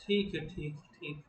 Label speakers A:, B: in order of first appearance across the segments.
A: ठीक है, ठीक है, ठीक।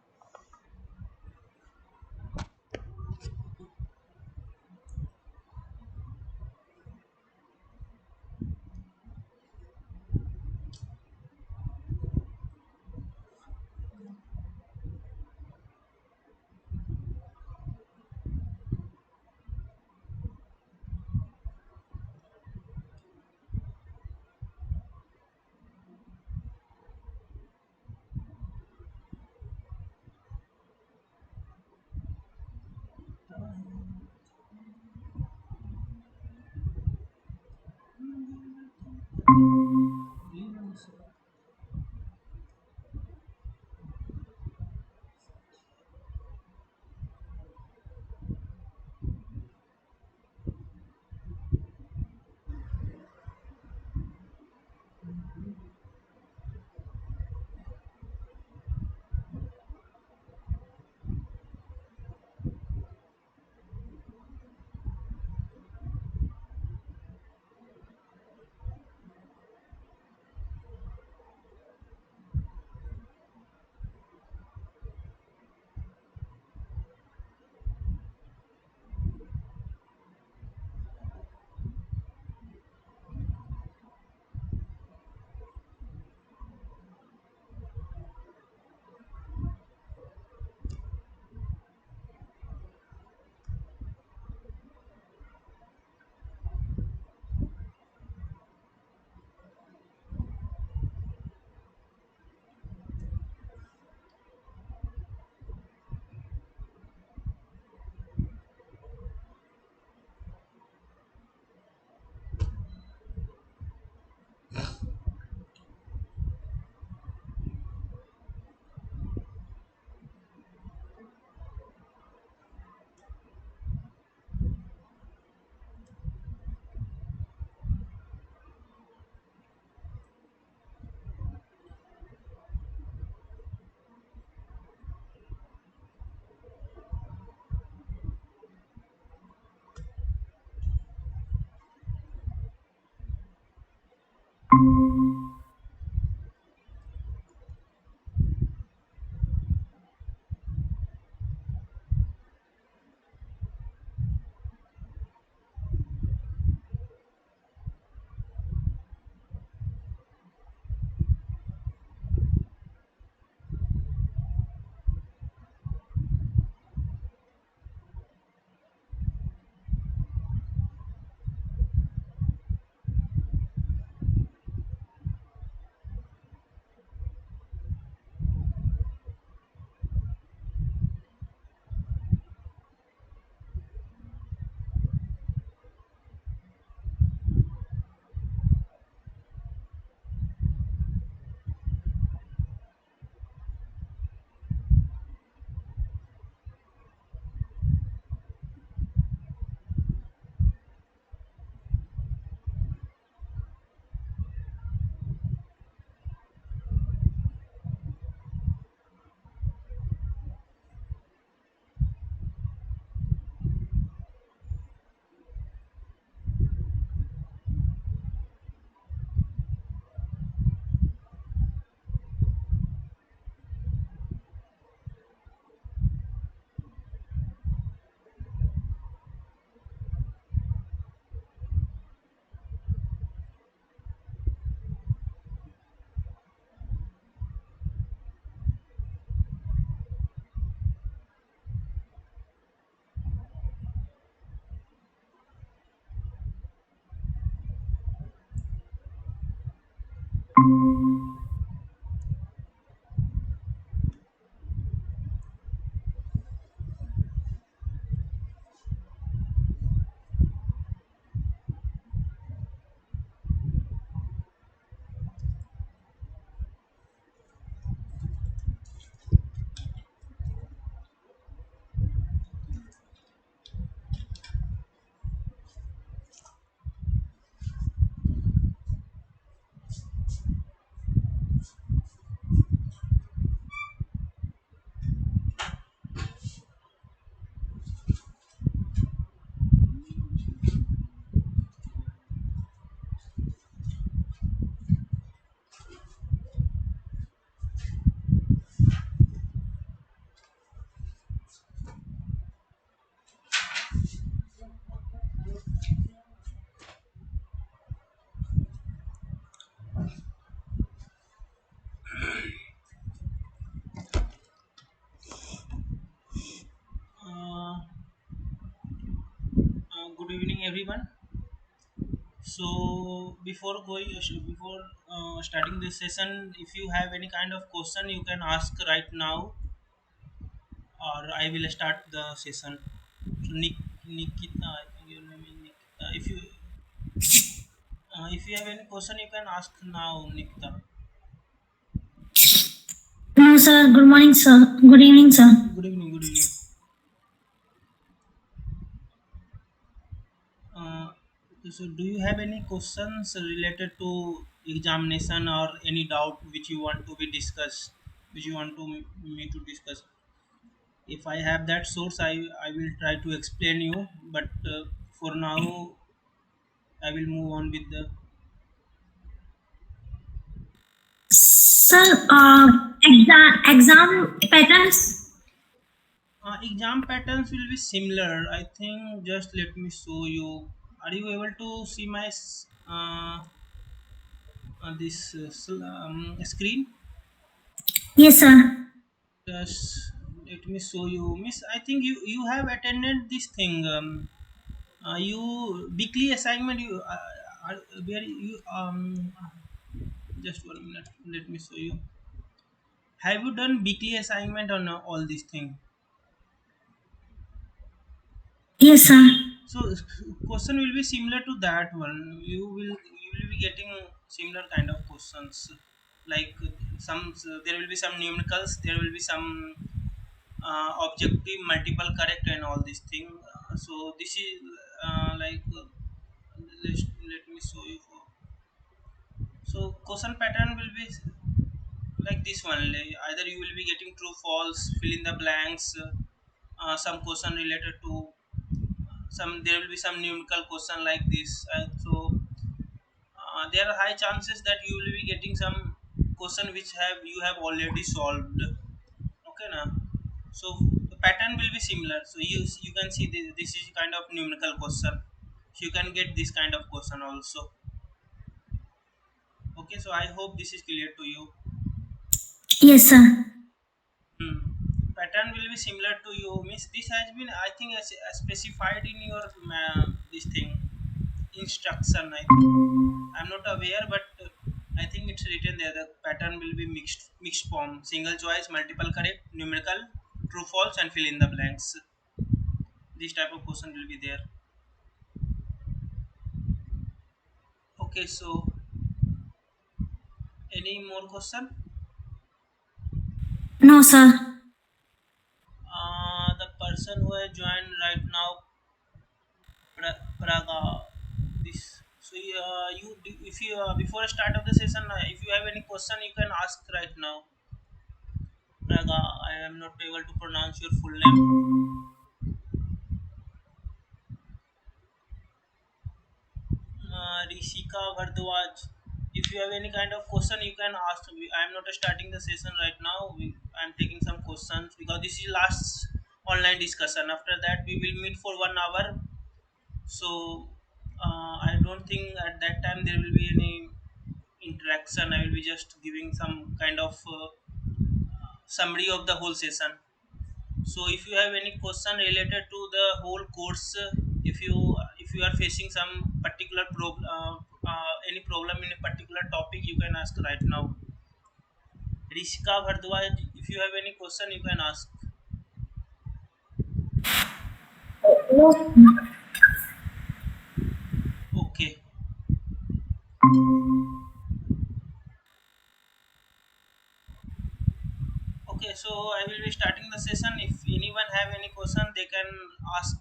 A: everyone. So before starting this session, if you have any kind of question, you can ask right now, or I will start the session. So Nikita, I think your name is Nikita. If you have any question, you can ask now, Nikita.
B: No, sir. Good morning, sir. Good evening, sir.
A: Good evening. Good evening. Uh, so, do you have any questions related to examination or any doubt which you want to be discussed, which you want to me to discuss? If I have that source, I will try to explain you. But for now, I will move on with the
B: Sir, exam patterns.
A: exam patterns will be similar. I think. Just let me show you. Are you able to see my this screen?
B: Yes, sir.
A: Just let me show you, Miss. I think you have attended this thing. You weekly assignment. You are where you Just 1 minute. Let me show you. Have you done weekly assignment on all these things?
B: Yes, sir.
A: So question will be similar to that one. You will be getting similar kind of questions. Like there will be some numericals. There will be some objective, multiple correct, and all these things. So this is let me show you. So question pattern will be like this one. Either you will be getting true, false, fill in the blanks. Some question related to some. There will be some numerical question like this. There are high chances that you will be getting some question which have you have already solved. Okay, now. So the pattern will be similar. So you can see this is kind of numerical question. So you can get this kind of question also. Okay, so I hope this is clear to you.
B: Yes, sir.
A: Hmm. Pattern will be similar to you. Miss, this has been, I think, specified in your this thing instruction. I'm not aware, but I think it's written there. The pattern will be mixed form, single choice, multiple correct, numerical, true, false, and fill in the blanks. This type of question will be there. Okay, so any more question?
B: No, sir.
A: The person who has joined right now, Praga. This. So if you before start of the session, if you have any question, you can ask right now. Praga, I am not able to pronounce your full name. Rishika Bhardwaj. If you have any kind of question, you can ask. I am not starting the session right now. I am taking some questions because this is last online discussion. After that, we will meet for 1 hour. So I don't think at that time there will be any interaction. I will be just giving some kind of summary of the whole session. So if you have any question related to the whole course, if you are facing some particular any problem in a particular topic, you can ask right now. Rishika Bhardwaj, if you have any question, you can ask. Okay. Okay, so I will be starting the session. If anyone have any question, they can ask.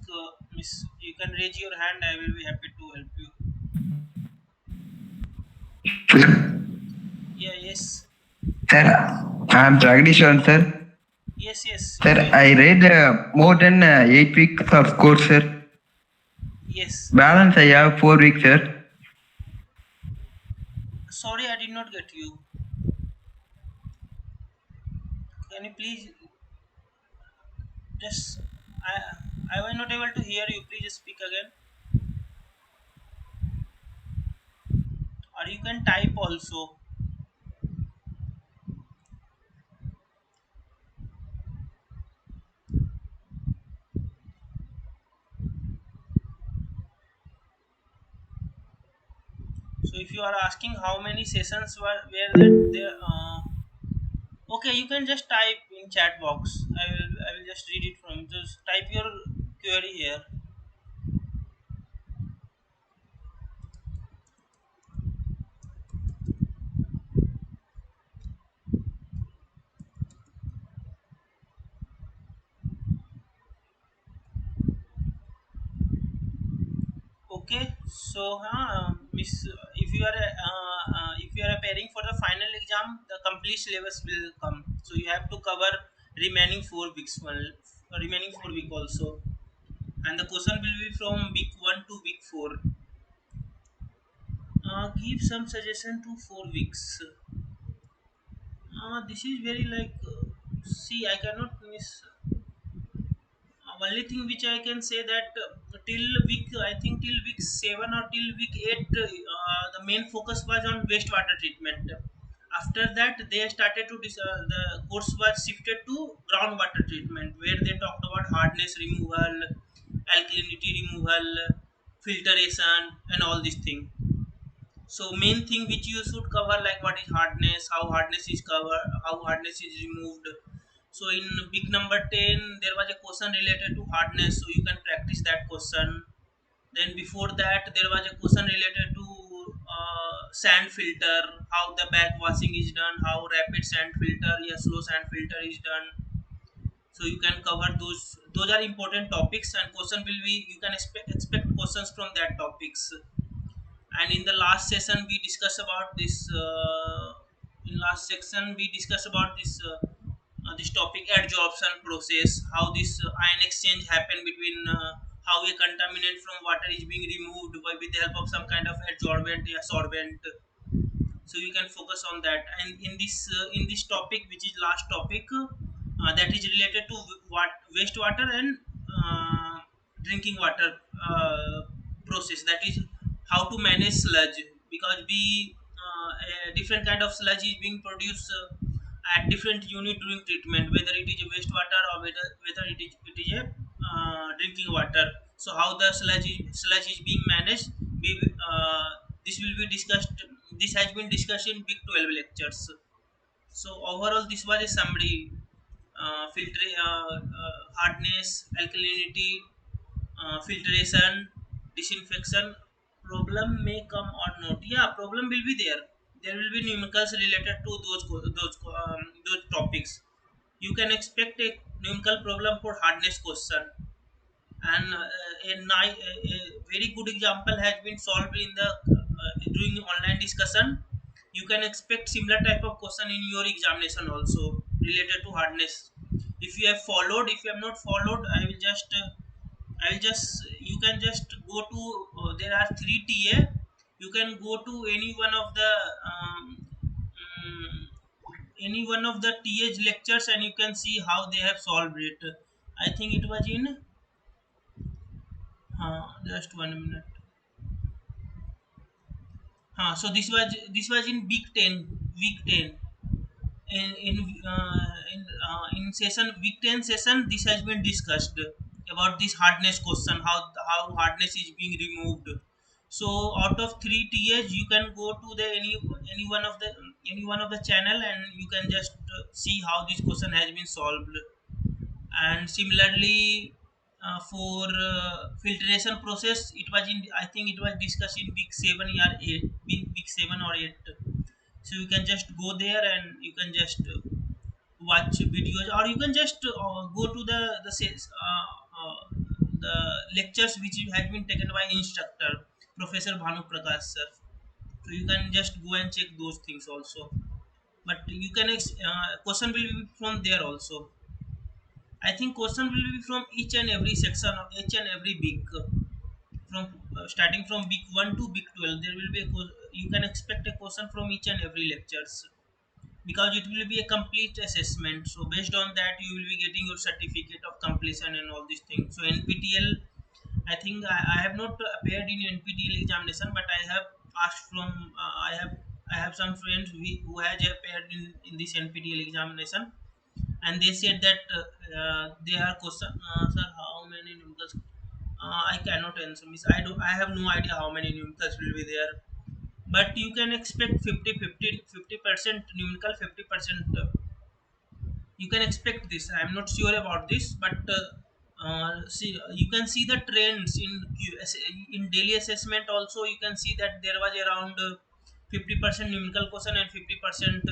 A: Miss, you can raise your hand. I will be happy to help you. Yeah, yes,
C: Sir, I am Jagdishwan, sir.
A: yes, yes.
C: Sir,
A: You
C: I read more than 8 weeks of course, sir.
A: yes.
C: Balance I have 4 weeks, sir.
A: Sorry, I did not get you. Can you please just I was not able to hear you. Please speak again. Or you can type also. So if you are asking how many sessions were that there, okay, you can just type in chat box. I will just read it from. Just type your query here. Okay, so miss, if you are appearing for the final exam, the complete syllabus will come. So you have to cover remaining 4 weeks. Well, remaining 4 week also, and the question will be from week 1 to week 4. Give some suggestion to 4 weeks. This is very like see, I cannot miss. Only thing which I can say that till week, I think till week 7 or till week 8, the main focus was on wastewater treatment. After that, they started to the course was shifted to groundwater treatment, where they talked about hardness removal, alkalinity removal, filtration, and all these things. So main thing which you should cover, like what is hardness, how hardness is covered, how hardness is removed. So in big number 10 there was a question related to hardness, so you can practice that question. Then before that there was a question related to sand filter, how the back washing is done, how rapid sand filter, yeah, slow sand filter is done. So you can cover those are important topics, and question will be, you can expect questions from that topics. And in the last session we discussed about this in last section we discussed about this topic, adsorption process, how this ion exchange happen between how a contaminant from water is being removed with the help of some kind of adsorbent or sorbent. So you can focus on that. And in this topic, which is last topic, that is related to what wastewater and drinking water process, that is how to manage sludge, because a different kind of sludge is being produced at different unit during treatment, whether it is a wastewater or whether it is a drinking water. So how the sludge is being managed, this will be discussed. This has been discussed in big 12 lectures. So overall, this was a summary: hardness, alkalinity, filtration, disinfection. Problem may come or not. Yeah, problem will be there. There will be numericals related to those topics. You can expect a numerical problem for hardness question. And a very good example has been solved in the during online discussion. You can expect similar type of question in your examination also related to hardness. If you have followed, if you have not followed, I will just, you can just go to, there are 3 TA. You can go to any one of the TH lectures, and you can see how they have solved it. I think it was in just 1 minute. So this was in week 10. In session week 10 session, this has been discussed about this hardness question, how hardness is being removed. So out of 3 TH, you can go to the any one of the channel, and you can just see how this question has been solved. And similarly, for filtration process, it was in, I think it was discussed in week 7 or 8, week 7 or 8. So you can just go there and you can just watch videos, or you can just go to the lectures which has been taken by instructor Professor Bhanu Prakash sir. So you can just go and check those things also. But you can question will be from there also. I think question will be from each and every section of each and every week, from starting from week 1 to week 12. There will be you can expect a question from each and every lectures, because it will be a complete assessment. So based on that, you will be getting your certificate of completion and all these things. So NPTL, I think I have not appeared in NPTL examination, but I have asked from I have some friends who has appeared in this NPTL examination, and they said that they are question, sir, how many numerals? I cannot answer. Miss, I have no idea how many numerals will be there. but you can expect 50% numerical, 50%, you can expect this. I'm not sure about this, but see, you can see the trends in in daily assessment also. You can see that there was around 50% numerical question and 50%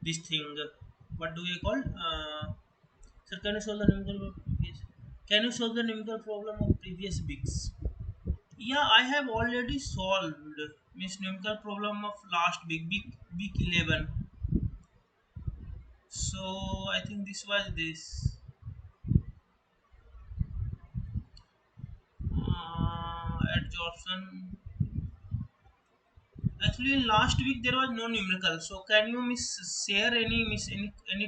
A: this thing, what do we call, sir, can you solve the numerical previous, can you solve the numerical problem of previous weeks? Yeah, I have already solved Miss numerical problem of last week 11. So I think this was this. Adsorption. Actually, in last week there was no numerical. So can you miss share any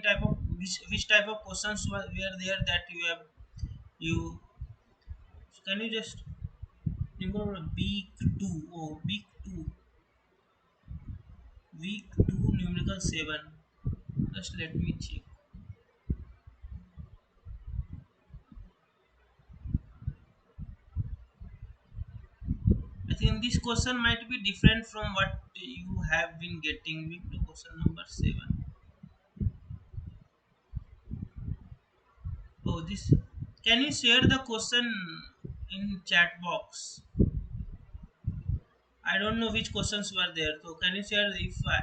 A: type of which type of questions were there that you have you? So can you just remember week 2 numerical 7. Just let me check. I think this question might be different from what you have been getting. Week 2 question number 7. Oh, this. Can you share the question in chat box? I don't know which questions were there. So can you share if I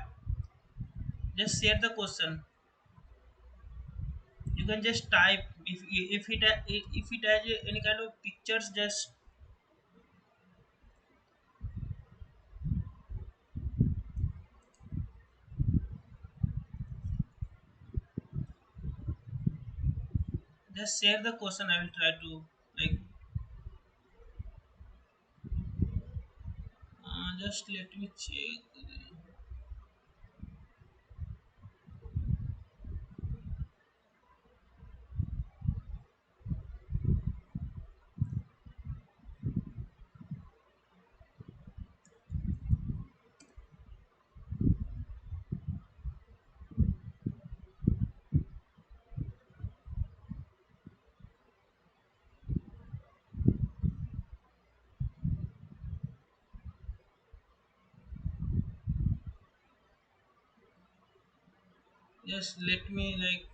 A: just share the question? You can just type if it has any kind of pictures. Just share the question. I will try to like. Just let me check. Just let me like.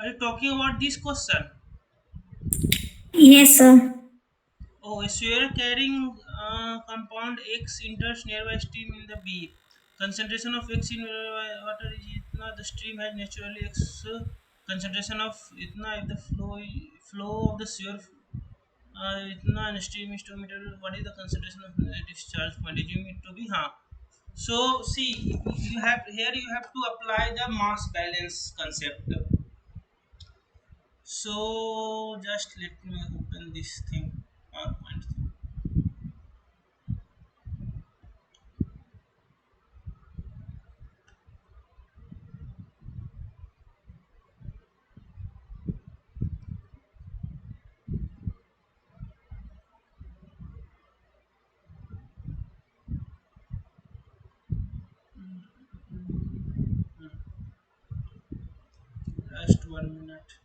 A: Are you talking about this question?
B: Yes, sir.
A: Oh, a sphere carrying compound X enters nearby stream in the B. Concentration of X in water is itna. The stream has naturally X concentration of itna. If the flow of the sphere itna and stream is 2 meter, what is the concentration of discharge point? Assume it to be huh. So see, you have here you have to apply the mass balance concept. So just let me open this thing. PowerPoint. Just 1 minute.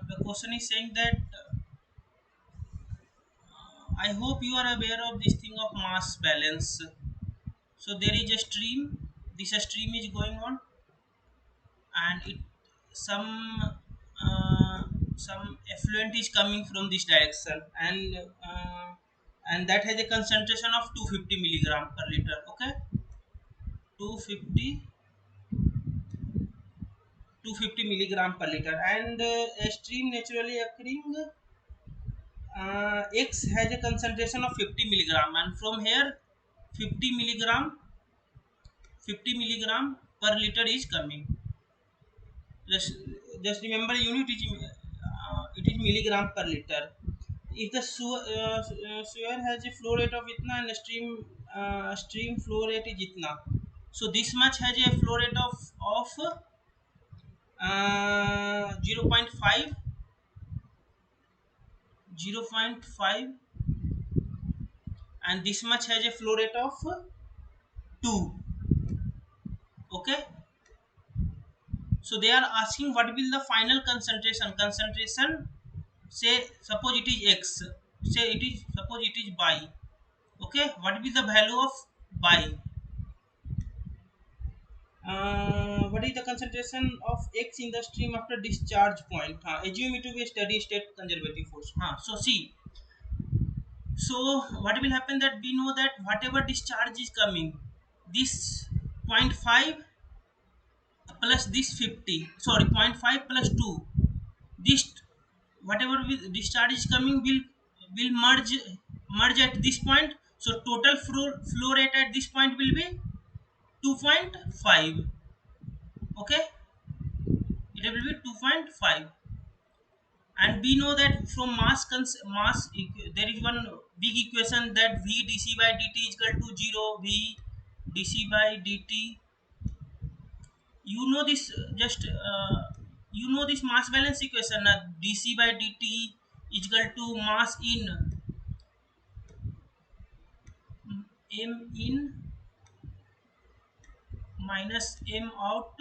A: The question is saying that I hope you are aware of this thing of mass balance. So there is a stream. this stream is going on, and it some uh, some effluent is coming from this direction, and that has a concentration of 250 milligram per liter. Okay, 250 250 milligram per liter, and a stream naturally occurring X has a concentration of 50 milligram, and from here 50 milligram 50 milligram per liter is coming. Just remember unit is it is milligram per liter. If the sewer has a flow rate of itna and stream flow rate is itna, so this much has a flow rate of 0.5 0.5, and this much has a flow rate of 2. Okay, so they are asking what will the final concentration. Say suppose it is x, say it is suppose it is by. Okay, what will be the value of by? What is the concentration of x in the stream after discharge point? Assume it to be a steady state conservative force. So see, so what will happen that we know that whatever discharge is coming, this point 0.5 plus this 50, sorry, zero point 0.5 plus 2, this whatever discharge is coming will merge at this point. So total flow rate at this point will be 2.5. Okay, it will be 2.5, and we know that from there is one big equation that v dc by dt is equal to 0. V dc by dt, you know this, just you know this mass balance equation, dc by dt is equal to mass in m in minus m out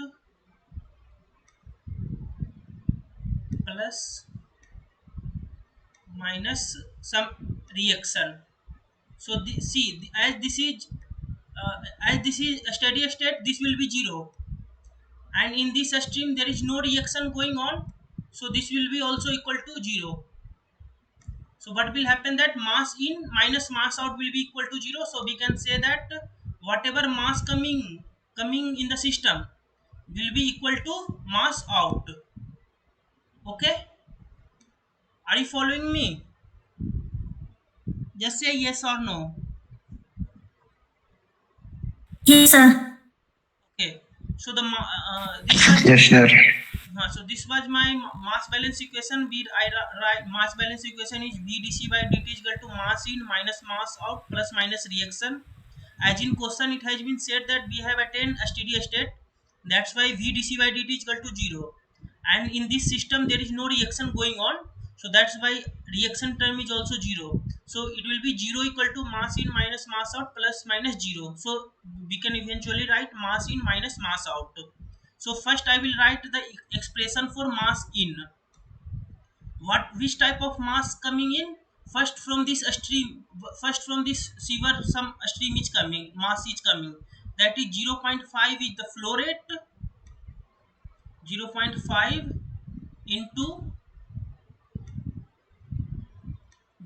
A: plus minus some reaction. So as this is a steady state, this will be 0, and in this stream there is no reaction going on, so this will be also equal to 0. So what will happen that mass in minus mass out will be equal to 0. So we can say that whatever mass coming in the system will be equal to mass out. Okay, are you following me? Just say yes or no.
B: Yes, sir.
A: Okay, so this was
C: Yes, sir.
A: so this was my mass balance equation. Write mass balance equation is v dc by dt is equal to mass in minus mass out plus minus reaction. As in question, it has been said that we have attained a steady state. That's why v dc by dt is equal to 0. And in this system, there is no reaction going on. So that's why reaction term is also 0. So it will be 0 equal to mass in minus mass out plus minus 0. So we can eventually write mass in minus mass out. So first I will write the expression for mass in. Which type of mass coming in? First from this stream, first from this sewer some stream is coming, mass is coming, that is 0.5 is the flow rate. 0.5 into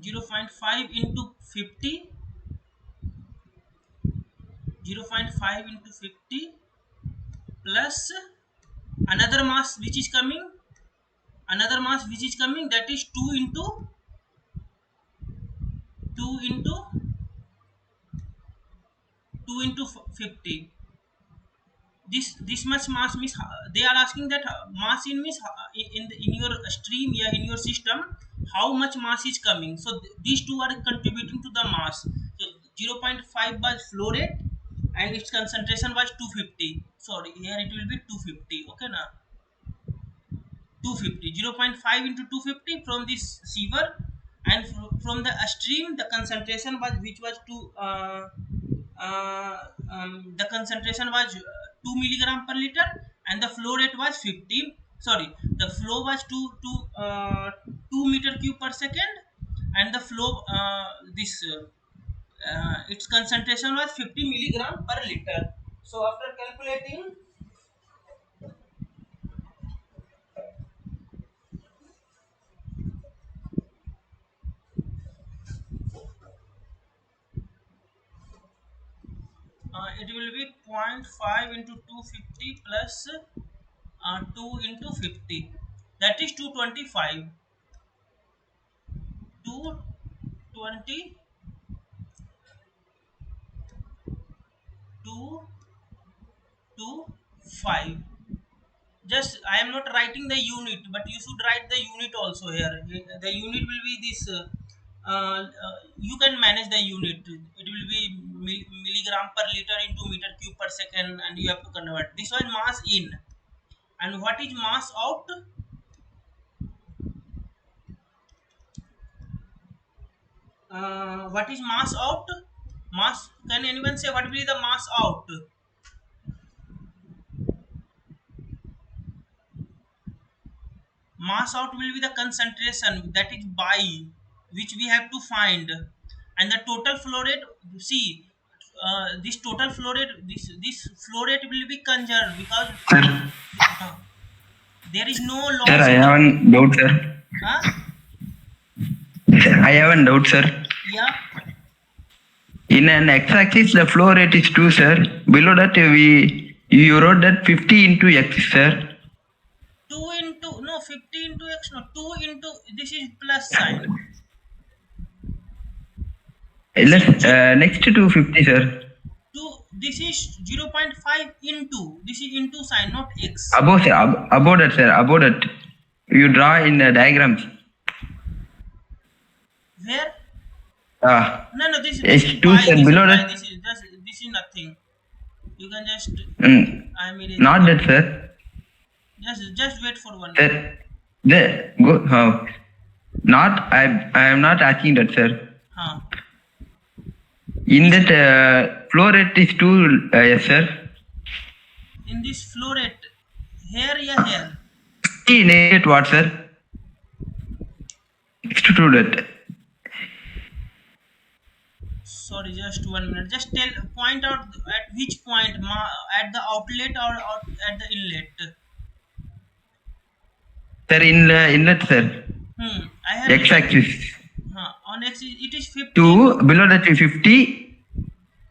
A: 0.5 into 50, 0.5 into 50 plus another mass which is coming, that is 2 into 2 into 2 into 50. This much mass means they are asking that mass in means in your stream, yeah, in your system, how much mass is coming. So these two are contributing to the mass. So 0.5 was flow rate and its concentration was 250. Sorry, here it will be 250. Okay, now 250, 0.5 into 250 from this sewer, and from the stream the concentration was which was the concentration was 2 milligram per liter, and the flow rate was 50. Sorry, the flow was 2 meter cube per second, and the flow this its concentration was 50 milligram per liter. So after calculating, it will be zero point 0.5 into 250 plus 2 into 50, that is 225. 220 2 to 5. Just I am not writing the unit, but you should write the unit also here. The unit will be this. You can manage the unit. It will be milligram per liter into meter cube per second, and you have to convert. This was mass in, and what is mass out? What is mass out? Mass. Can anyone say what will be the mass out? Mass out will be the concentration, that is by which we have to find, and the total flow rate. See, this total flow rate, this flow rate will be conserved because
C: Sir,
A: uh, there is no
C: sir,
A: loss
C: I
A: in the.
C: have a doubt, sir.
A: Huh?
C: I have a doubt, sir.
A: Yeah.
C: In an x-axis, the flow rate is 2, sir. Below that, you wrote that 50 into x, sir.
A: 2 into, no, 50 into x, no, 2 into, this is plus sign.
C: Next to 50, sir.
A: 2, this is 0.5 into, this is into sign, not x.
C: Above, sir. Above that, sir. Above that. You draw in the diagrams.
A: Where? No, this
C: It's
A: is
C: 2,
A: by,
C: sir.
A: this is
C: Below
A: by,
C: that.
A: this is nothing. You can just, I'm
C: Not that, sir.
A: just wait for 1
C: Sir,
A: minute.
C: go. Not. I am not asking that, sir.
A: Huh.
C: In that flow rate is 2, yes, sir.
A: In this flow rate, here, yeah, here.
C: Negative what, sir? Next to that.
A: Sorry, just 1 minute. Just point out at which point, at the outlet or at the inlet.
C: Sir, in the inlet, sir.
A: I have
C: X-axis.
A: on x it is 50.
C: 2, below that 50.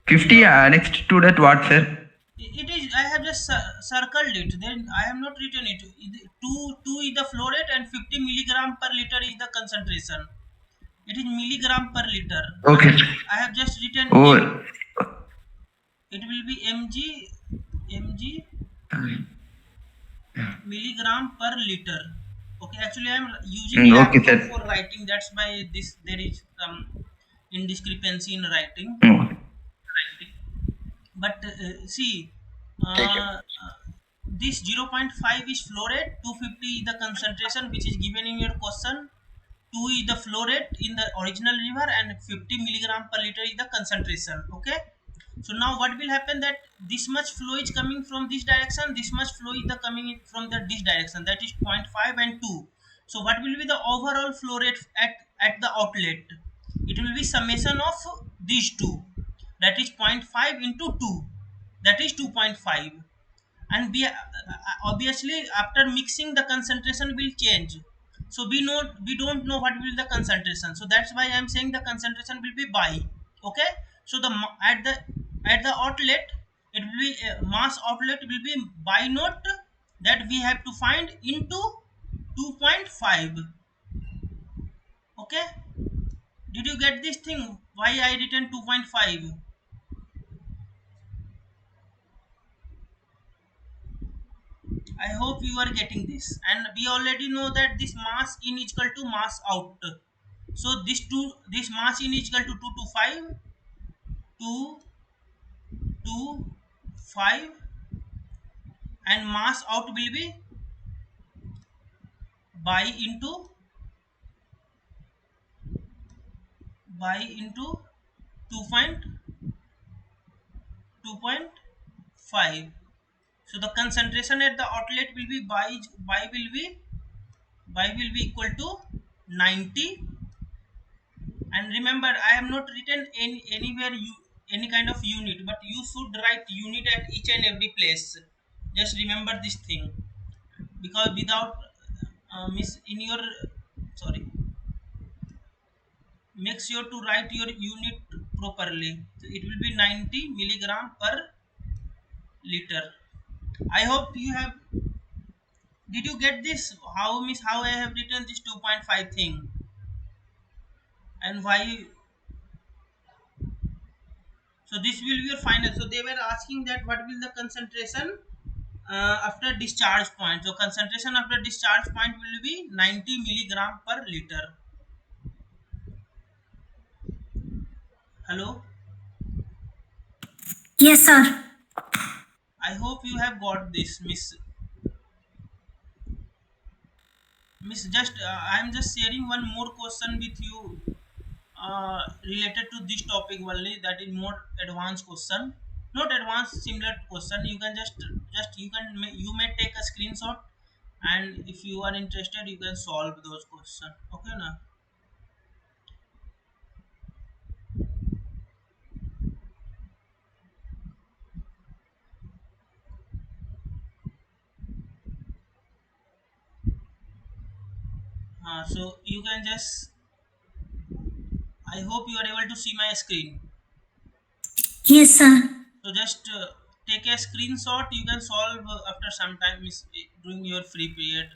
C: 50, next to that what, sir?
A: It is, I have just circled it. Then I have not written it. 2 is the flow rate and 50 milligram per liter is the concentration. It is milligram per liter.
C: Okay.
A: I have just written.
C: Oh.
A: It will be mg milligram per liter. Okay, actually I am using
C: okay,
A: laptop
C: sir.
A: for writing. That's why there is some indiscrepancy in writing. But see, this 0.5 is flow rate, 250 is the concentration which is given in your question, 2 is the flow rate in the original river, and 50 milligram per liter is the concentration. Okay, so now what will happen, that this much flow is coming from this direction, this much flow is the coming from this direction, that is 0.5 and 2. So what will be the overall flow rate at the outlet? It will be summation of these two, that is 0.5 into 2, that is 2.5. And obviously after mixing the concentration will change, so we don't know what will be the concentration, so that's why I am saying the concentration will be by. Okay, so at the outlet, it will be mass outlet will be by naught, that we have to find into 2.5. Okay, did you get this thing, why I written 2.5? I hope you are getting this, and we already know that this mass in is equal to mass out. So this mass in is equal to 2 to 5, 2 to 5, and mass out will be by into 2.5. So the concentration at the outlet will be by will be equal to 90. And remember, I have not written anywhere any kind of unit, but you should write unit at each and every place. Just remember this thing, because without miss in your, sorry, make sure to write your unit properly. So it will be 90 milligram per liter. I hope you have. Did you get this? How I have written this 2.5 thing, and why? So this will be your final. So they were asking that what will the concentration after discharge point. So concentration after discharge point will be 90 milligram per liter. Hello.
B: Yes, sir.
A: I hope you have got this, Miss. Miss, just I'm just sharing one more question with you related to this topic only. That is more advanced question, not advanced, similar question. You can just you may take a screenshot, and if you are interested, you can solve those questions. Okay, na? So you can just. I hope you are able to see my screen.
B: Yes, sir.
A: So just take a screenshot. You can solve after some time during your free period.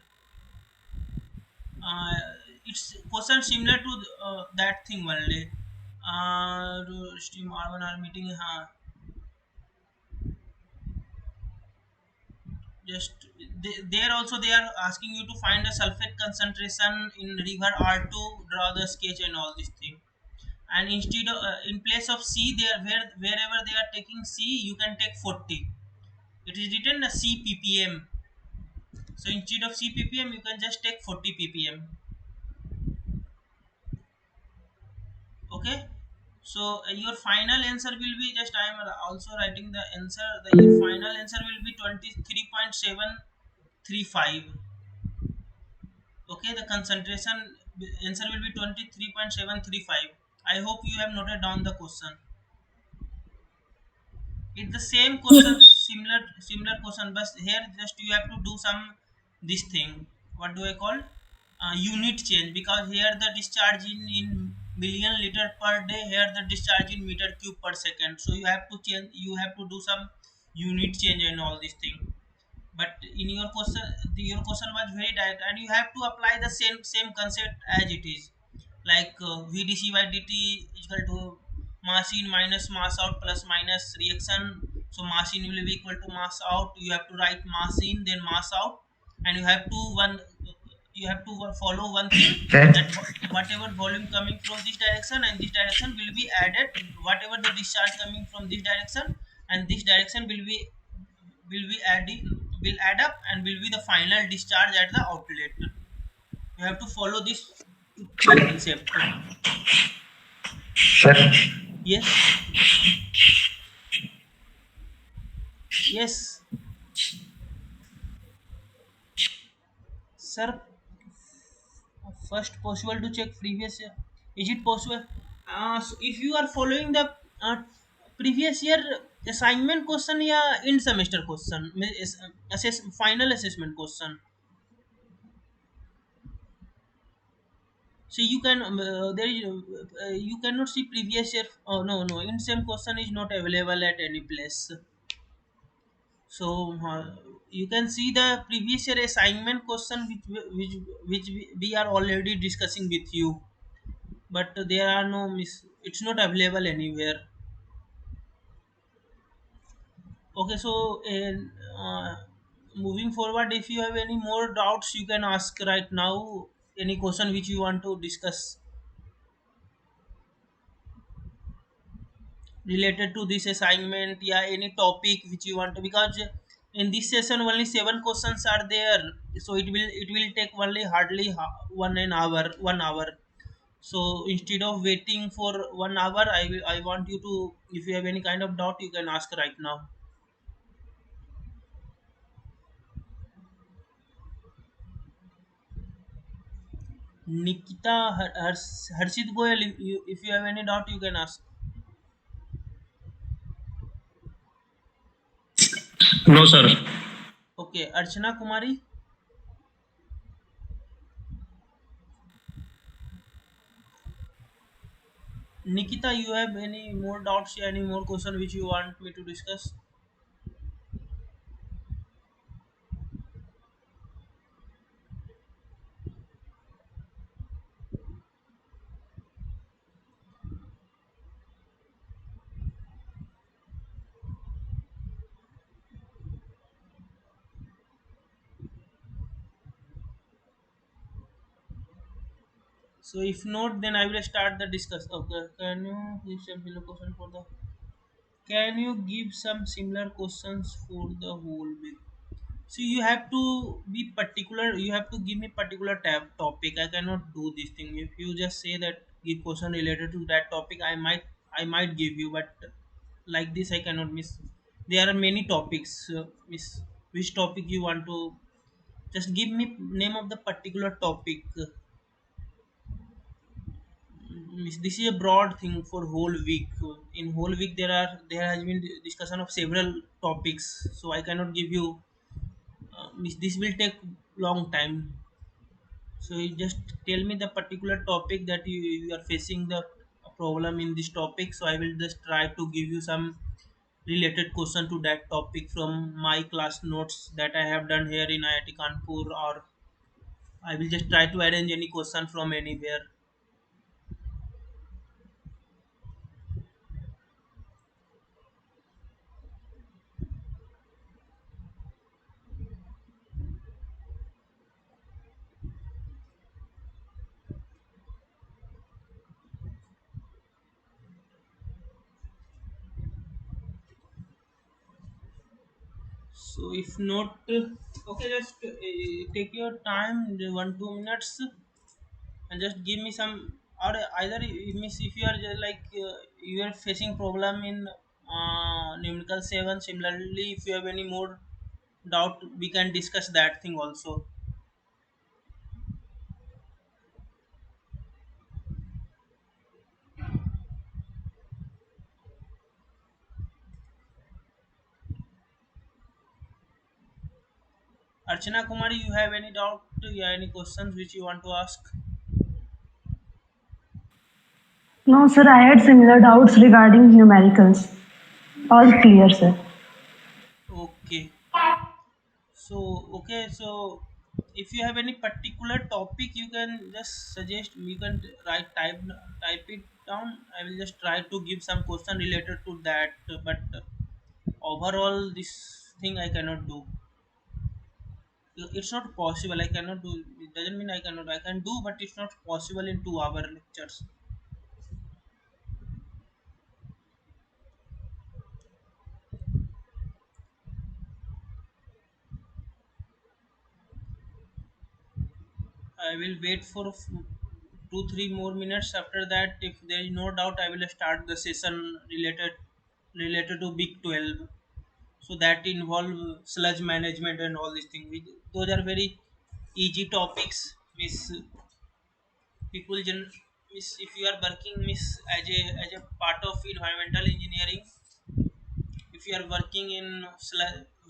A: Uh, it's question similar to that thing only. Stream R1 R meeting. Just there also they are asking you to find a sulfate concentration in river R2. Draw the sketch and all this thing. And instead of in place of C, there wherever they are taking C, you can take 40. It is written a C ppm. So instead of C ppm, you can just take 40 ppm. Okay. So your final answer will be, just I am also writing the answer. Your final answer will be 23.735. Okay, the concentration answer will be 23.735. I hope you have noted down the question. It's the same question,
B: Ye-
A: similar question, but here just you have to do some this thing. What do I call? Unit change, because here the discharge in million liter per day. Here the discharge in meter cube per second. So you have to change. You have to do some unit change and all these thing. But in your question, your question was very direct, and you have to apply the same concept as it is, like vdc by dt is equal to mass in minus mass out plus minus reaction. So mass in will be equal to mass out. You have to write mass in then mass out, and you have to follow one thing,
C: Sir,
A: that whatever volume coming from this direction and this direction will be added, whatever the discharge coming from this direction and this direction will add up and will be the final discharge at the outlet. You have to follow this two concept.
C: sir,
A: Yes. Yes, sir. First possible to check previous year. Is it possible? So if you are following the previous year assignment question, yeah, in semester question, final assessment question. So you can there is you cannot see previous year. Oh, no, in same question is not available at any place. So you can see the previous year assignment question which we are already discussing with you, but there are no it's not available anywhere. Okay, so moving forward, if you have any more doubts, you can ask right now. Any question which you want to discuss related to this assignment, yeah, any topic which you want to, because in this session only 7 questions are there, so it will take only hardly 1 hour. So instead of waiting for 1 hour, I want you to, if you have any kind of doubt, you can ask right now. Nikita Harshit Goyal, if you have any doubt, you can ask.
D: No, sir.
A: Okay, Archana Kumari. Nikita, you have any more doubts, any more question which you want me to discuss? So if not, then I will start the discuss. Okay, can you give some similar question for the? Can you give some similar questions for the whole week? So you have to be particular. You have to give me particular tab topic. I cannot do this thing. If you just say that give question related to that topic, I might give you, but like this I cannot miss. There are many topics. Miss which topic you want to? Just give me name of the particular topic. This is a broad thing for whole week. In whole week there has been discussion of several topics, so I cannot give you. This will take long time, so you just tell me the particular topic that you are facing the problem in this topic, so I will just try to give you some related question to that topic from my class notes that I have done here in IIT Kanpur, or I will just try to arrange any question from anywhere. So if not, okay, just take your time, the 1 2 minutes, and just give me some. Or either it means if you are like you are facing problem in numerical 7. Similarly, if you have any more doubt, we can discuss that thing also. Archana Kumari, you have any doubt? Yeah, any questions which you want to ask?
E: No, sir, I had similar doubts regarding numericals. All clear, sir.
A: Okay. So okay, so if you have any particular topic, you can just suggest. You can write type it down. I will just try to give some question related to that. But overall, this thing I cannot do. It's not possible. I cannot do. It doesn't mean I cannot. I can do, but it's not possible in 2 hour lectures. I will wait for 2 3 more minutes. After that, if there is no doubt, I will start the session related to Big 12. So that involve sludge management and all these things. Those are very easy topics. Miss people miss if you are working miss as a part of environmental engineering, if you are working in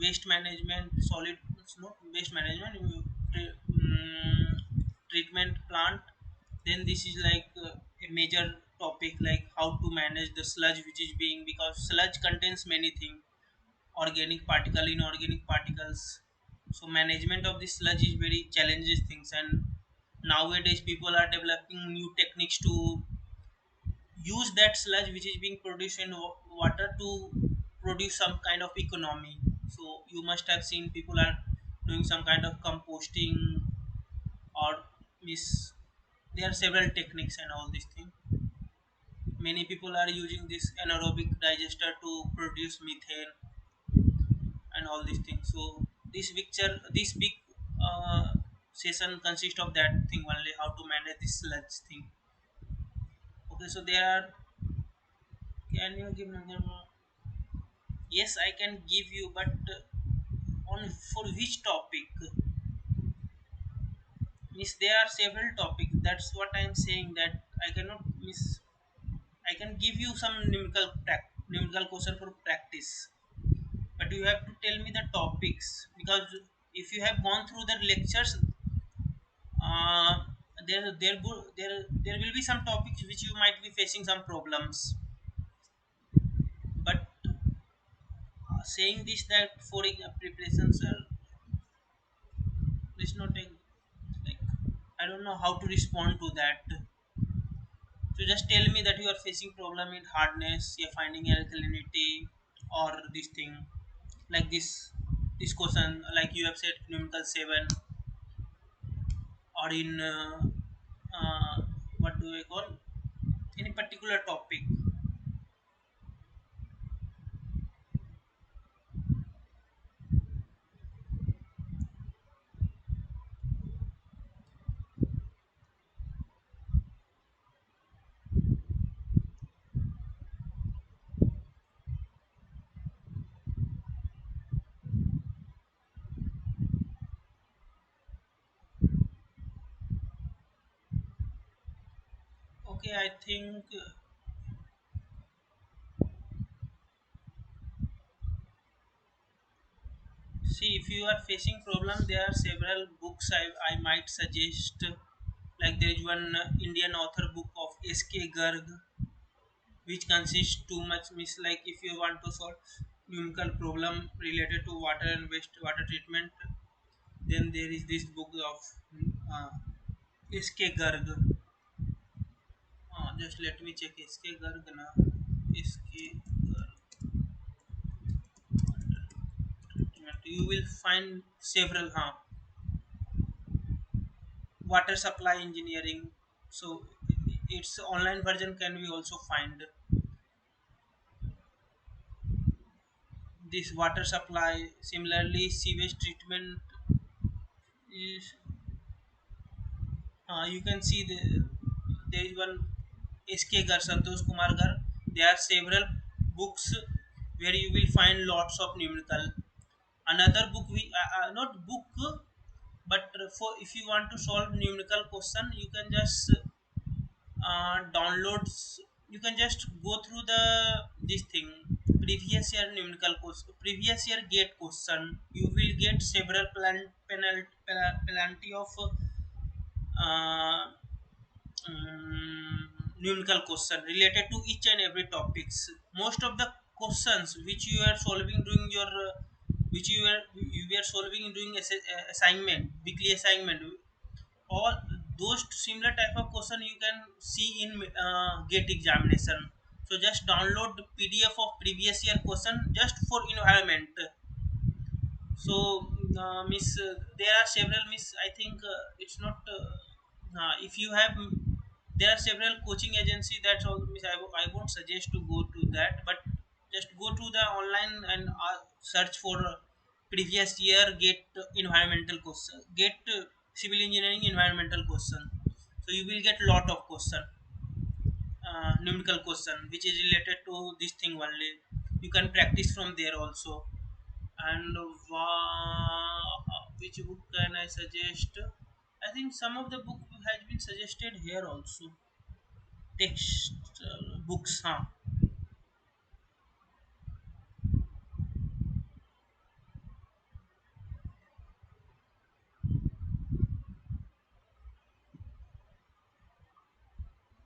A: waste management, solid, no, waste management, treatment plant, then this is like a major topic, like how to manage the sludge which is being, because sludge contains many things, organic particle, inorganic particles. So management of this sludge is very challenges things, and nowadays people are developing new techniques to use that sludge which is being produced in water to produce some kind of economy. So you must have seen people are doing some kind of composting, or miss there are several techniques and all these things. Many people are using this anaerobic digester to produce methane and all these things. So this big session consists of that thing only, how to manage this sludge thing. Okay, so there are. Can you give another more? Yes, I can give you, but on for which topic? Miss, there are several topics. That's what I am saying. That I cannot miss. I can give you some numerical question for practice. but you have to tell me the topics, because if you have gone through the lectures, uh, there will be some topics which you might be facing some problems. But saying this, that for preparation, sir, is not a, like, I don't know how to respond to that. So just tell me that you are facing problem in hardness, you're finding alkalinity, or this thing, like this question, like you have said numerical 7, or in what do I call, any particular topic. Okay, I think, see, if you are facing problem, there are several books I might suggest. Like there is one Indian author book of S.K. Garg, which consists too much means, like if you want to solve numerical problem related to water and wastewater treatment, then there is this book of uh, S.K. Garg. Just let me check S.K. Garg na. S.K. Garg. You will find several. Water supply engineering. So its online version can be also find. This water supply, similarly sewage treatment is, you can see there is one S.K. Gar, Santosh Kumar Gar. There are several books where you will find lots of numerical. Another book, we not book, but for if you want to solve numerical question, you can just downloads. You can just go through the this thing, previous year numerical question, previous year gate question. You will get several plenty of uh, numerical question related to each and every topics. Most of the questions which you are solving during your which you were solving during assignment, weekly assignment, all those similar type of question you can see in gate examination. So just download the PDF of previous year question just for environment. So miss, there are several, miss, I think it's not if you have, there are several coaching agency, that's all, miss, I won't suggest to go to that, but just go to the online and search for previous year get environmental question, get civil engineering environmental question. So you will get lot of question, numerical question which is related to this thing only. You can practice from there also. And which book can I suggest? I think some of the book has been suggested here also. Text books, huh?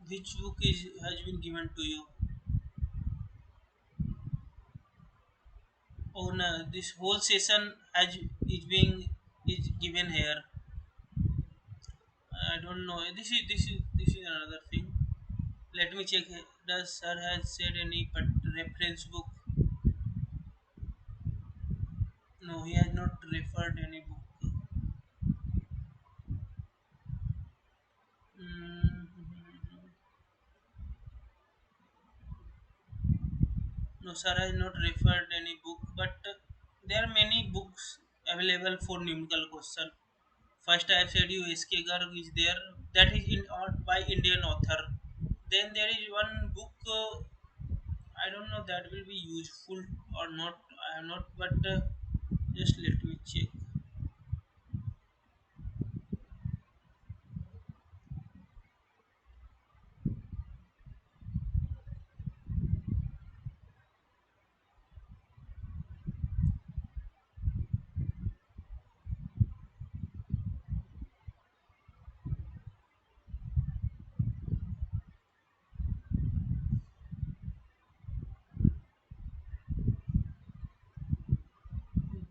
A: Which book is has been given to you? Oh no, this whole session has is being is given here. I don't know. This is another thing. Let me check. Does sir has said any but reference book? No, he has not referred any book. Mm, no, sir has not referred any book, but there are many books available for numerical question. First, I have said you S.K. Garg is there. That is by Indian author. Then there is one book. I don't know that will be useful or not. I am not, but just let me check.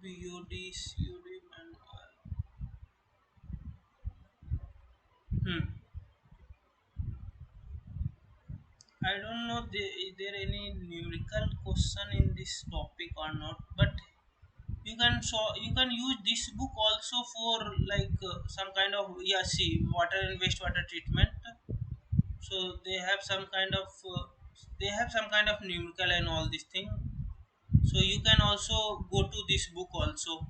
A: BOD, COD, and hmm. I don't know is there any numerical question in this topic or not, but you can use this book also for like some kind of, yeah, see, water and wastewater treatment. So they have some kind of numerical and all this thing. So you can also go to this book also,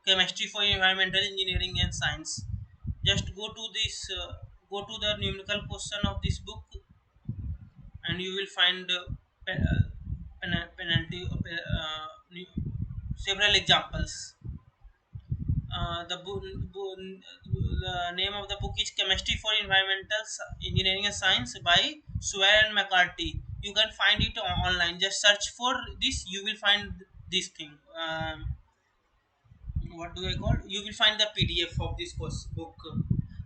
A: chemistry for environmental engineering and science. Just go to the numerical question of this book, and you will find penalty several examples. The name of the book is Chemistry for Environmental Engineering and Science by Swear and McCarthy. You can find it online. Just search for this. You will find this thing. What do I call? You will find the PDF of this book.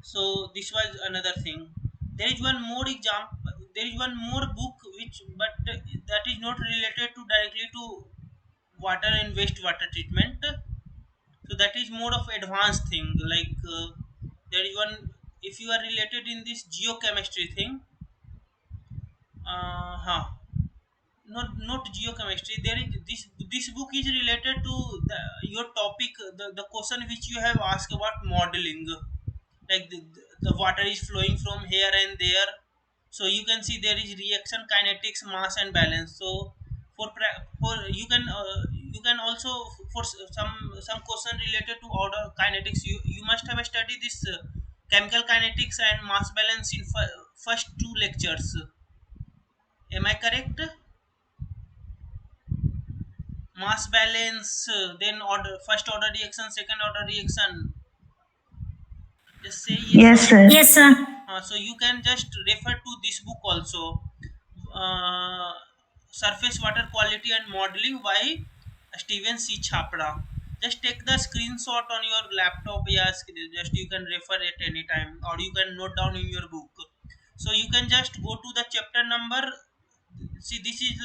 A: So this was another thing. There is one more example. There is one more book which, but that is not related to directly to water and wastewater treatment. So that is more of advanced thing, like there is one, if you are related in this geochemistry thing, huh, not geochemistry, there is this book is related to your topic, the question which you have asked about modeling, like the water is flowing from here and there. So you can see there is reaction kinetics, mass and balance. So for you can also, for some question related to order kinetics, you must have studied this chemical kinetics and mass balance in first two lectures. Am I correct? Mass balance, then order, first order reaction, second order reaction. Just say yes or
E: Yes,
A: no.
E: sir.
B: Yes, sir.
A: So you can just refer to this book also, uh, Surface Water Quality and Modeling by Steven C. Chapra. Just take the screenshot on your laptop. Yes, just you can refer at any time, or you can note down in your book. So you can just go to the chapter number. See, this is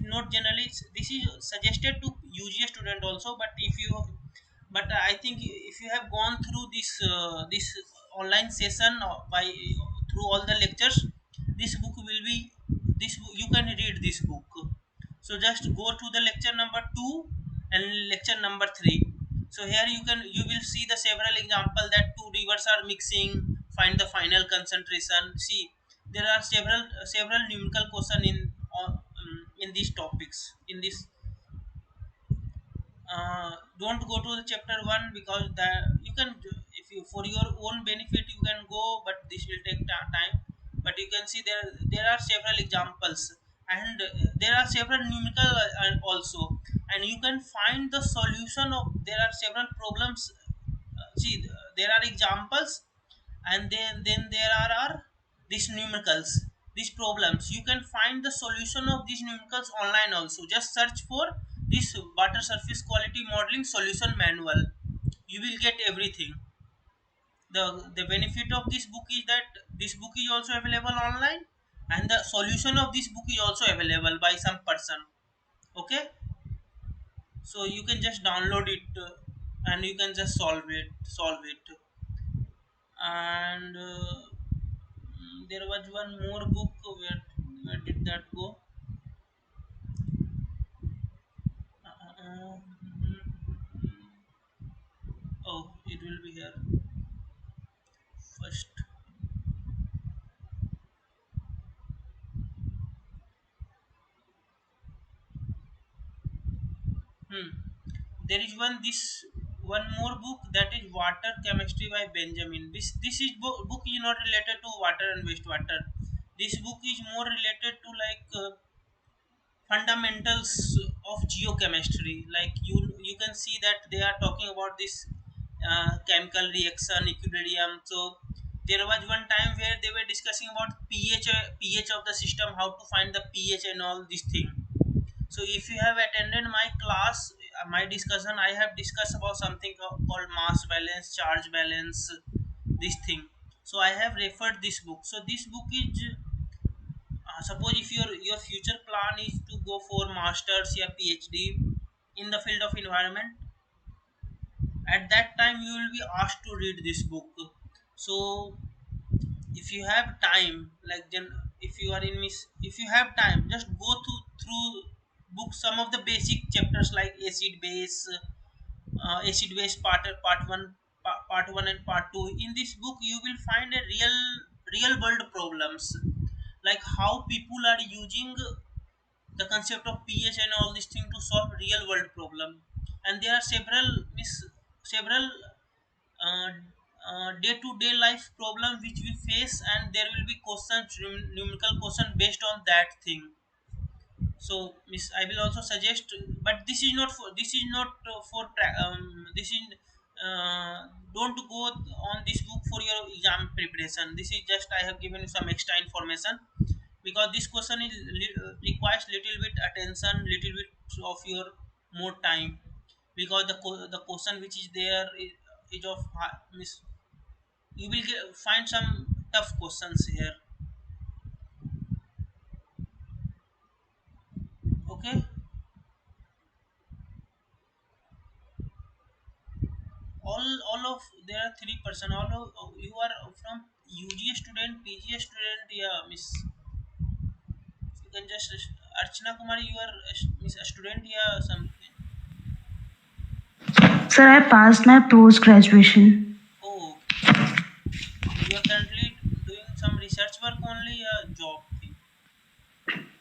A: not generally, this is suggested to UGA student also, but if you, but I think if you have gone through this online session by through all the lectures, this book will be, you can read this book. So just go to the lecture number 2 and lecture number 3. So here you will see the several example that two rivers are mixing, find the final concentration. See, there are several numerical question in these topics, in this. Don't go to the chapter 1, because you can, if you, for your own benefit you can go, but this will take time. But you can see there are several examples, and there are several numerical also, and you can find the solution of, there are several problems. See, there are examples, and then there are these numericals, these problems. You can find the solution of these numericals online also. Just search for this water surface quality modeling solution manual. You will get everything. The benefit of this book is that this book is also available online, and the solution of this book is also available by some person. Okay, so you can just download it, and you can just solve it. And there was one more book. Where did that go? Oh, it will be here first. Hmm. There is one more book, that is Water Chemistry by Benjamin. This is book is not related to water and wastewater. This book is more related to like fundamentals of geochemistry. Like you can see that they are talking about this chemical reaction equilibrium. So there was one time where they were discussing about pH of the system, how to find the pH and all this thing. So if you have attended my class, my discussion, I have discussed about something called mass balance, charge balance, this thing. So I have referred this book. So this book is, suppose if your future plan is to go for masters or PhD in the field of environment, at that time you will be asked to read this book. So if you have time, like then, if you are in miss if you have time, just go through book some of the basic chapters like acid base part 1, part 1 and part 2. In this book you will find a real world problems, like how people are using the concept of pH and all these things to solve real world problem. And there are several uh, day-to-day life problem which we face, and there will be questions, numerical question based on that thing. So miss, I will also suggest, but this is not this is don't go on this book for your exam preparation. This is just I have given you some extra information, because this question requires little bit attention, little bit of your more time, because the question which is there is of miss, you will find some tough questions here. Okay, all of there are 3 person, all of you are from UG student, PG student. Yeah, miss, you can just Archana Kumari, you are miss a student, yeah, something.
E: Sir, I passed my post graduation.
A: Oh, so you are currently doing some research work only, a job thing?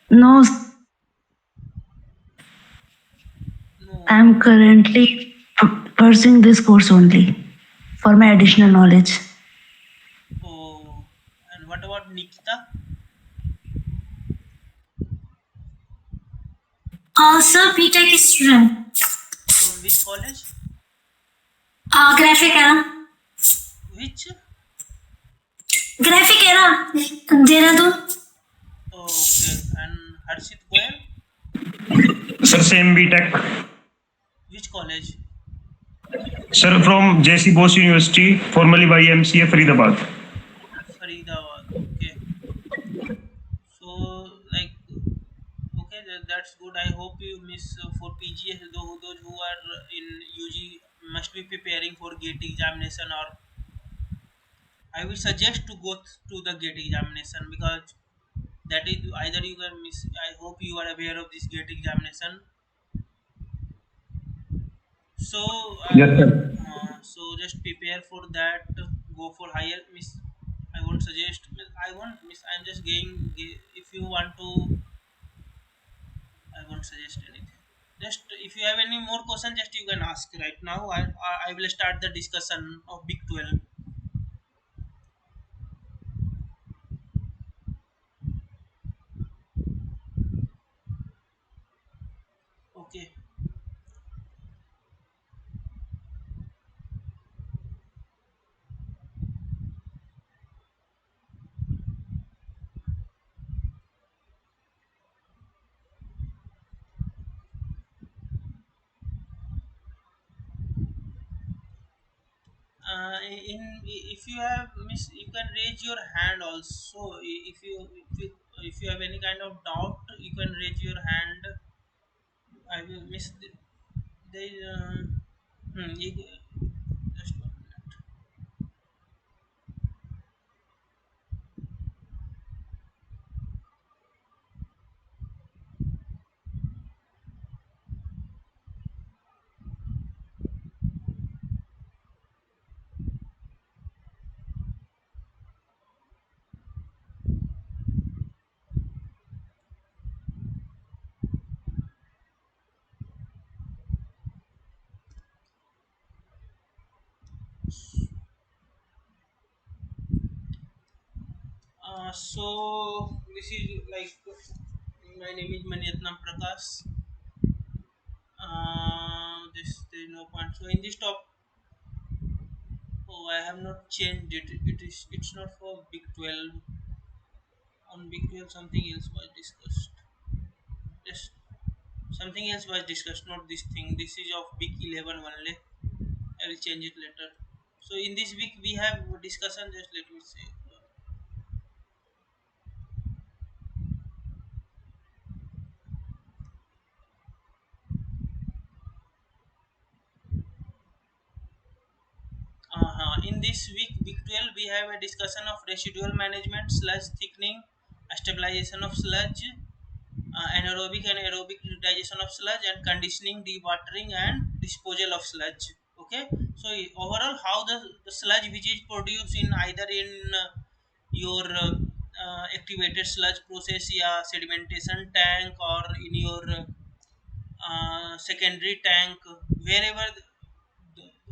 E: No,
A: No.
E: I'm currently pursuing this course only for my additional knowledge.
A: Oh, and what about Nikita?
B: Also, BTech student.
A: From which college?
B: Graphic era.
A: Which?
B: Graphic era. Dehradun.
A: Okay, and Harshit Goyal?
D: Sir, same BTech.
A: Which college?
D: Sir, from JC Bose University, formerly YMCA Faridabad.
A: Faridabad. Okay. So, like, okay, that's good. I hope you miss for PG, those who are in UG must be preparing for GATE examination, or I will suggest to go to the GATE examination, because that is either you can miss. I hope you are aware of this GATE examination. So,
D: Yes, sir.
A: so just prepare for that. Go for higher miss. I won't suggest. I won't miss. I'm just getting. If you want to, I won't suggest anything. Just if you have any more question, just you can ask right now. I will start the discussion of Big 12. Okay. In if you have miss, you can raise your hand also. If you have any kind of doubt, you can raise your hand. I will miss the just 1 minute. So this is like, my name is Maniatnam Prakash. This there's no point. So in this top, oh, I have not changed it. It's not for Big 12. On Big 12, something else was discussed. Just something else was discussed, not this thing. This is of Big 11 only. I will change it later. So in this week we have discussion. Just let me say. we have a discussion of residual management, sludge thickening, stabilization of sludge, anaerobic and aerobic digestion of sludge, and conditioning, dewatering, and disposal of sludge. Okay, so overall, how the sludge which is produced in either in your activated sludge process, yeah, sedimentation tank, or in your secondary tank, wherever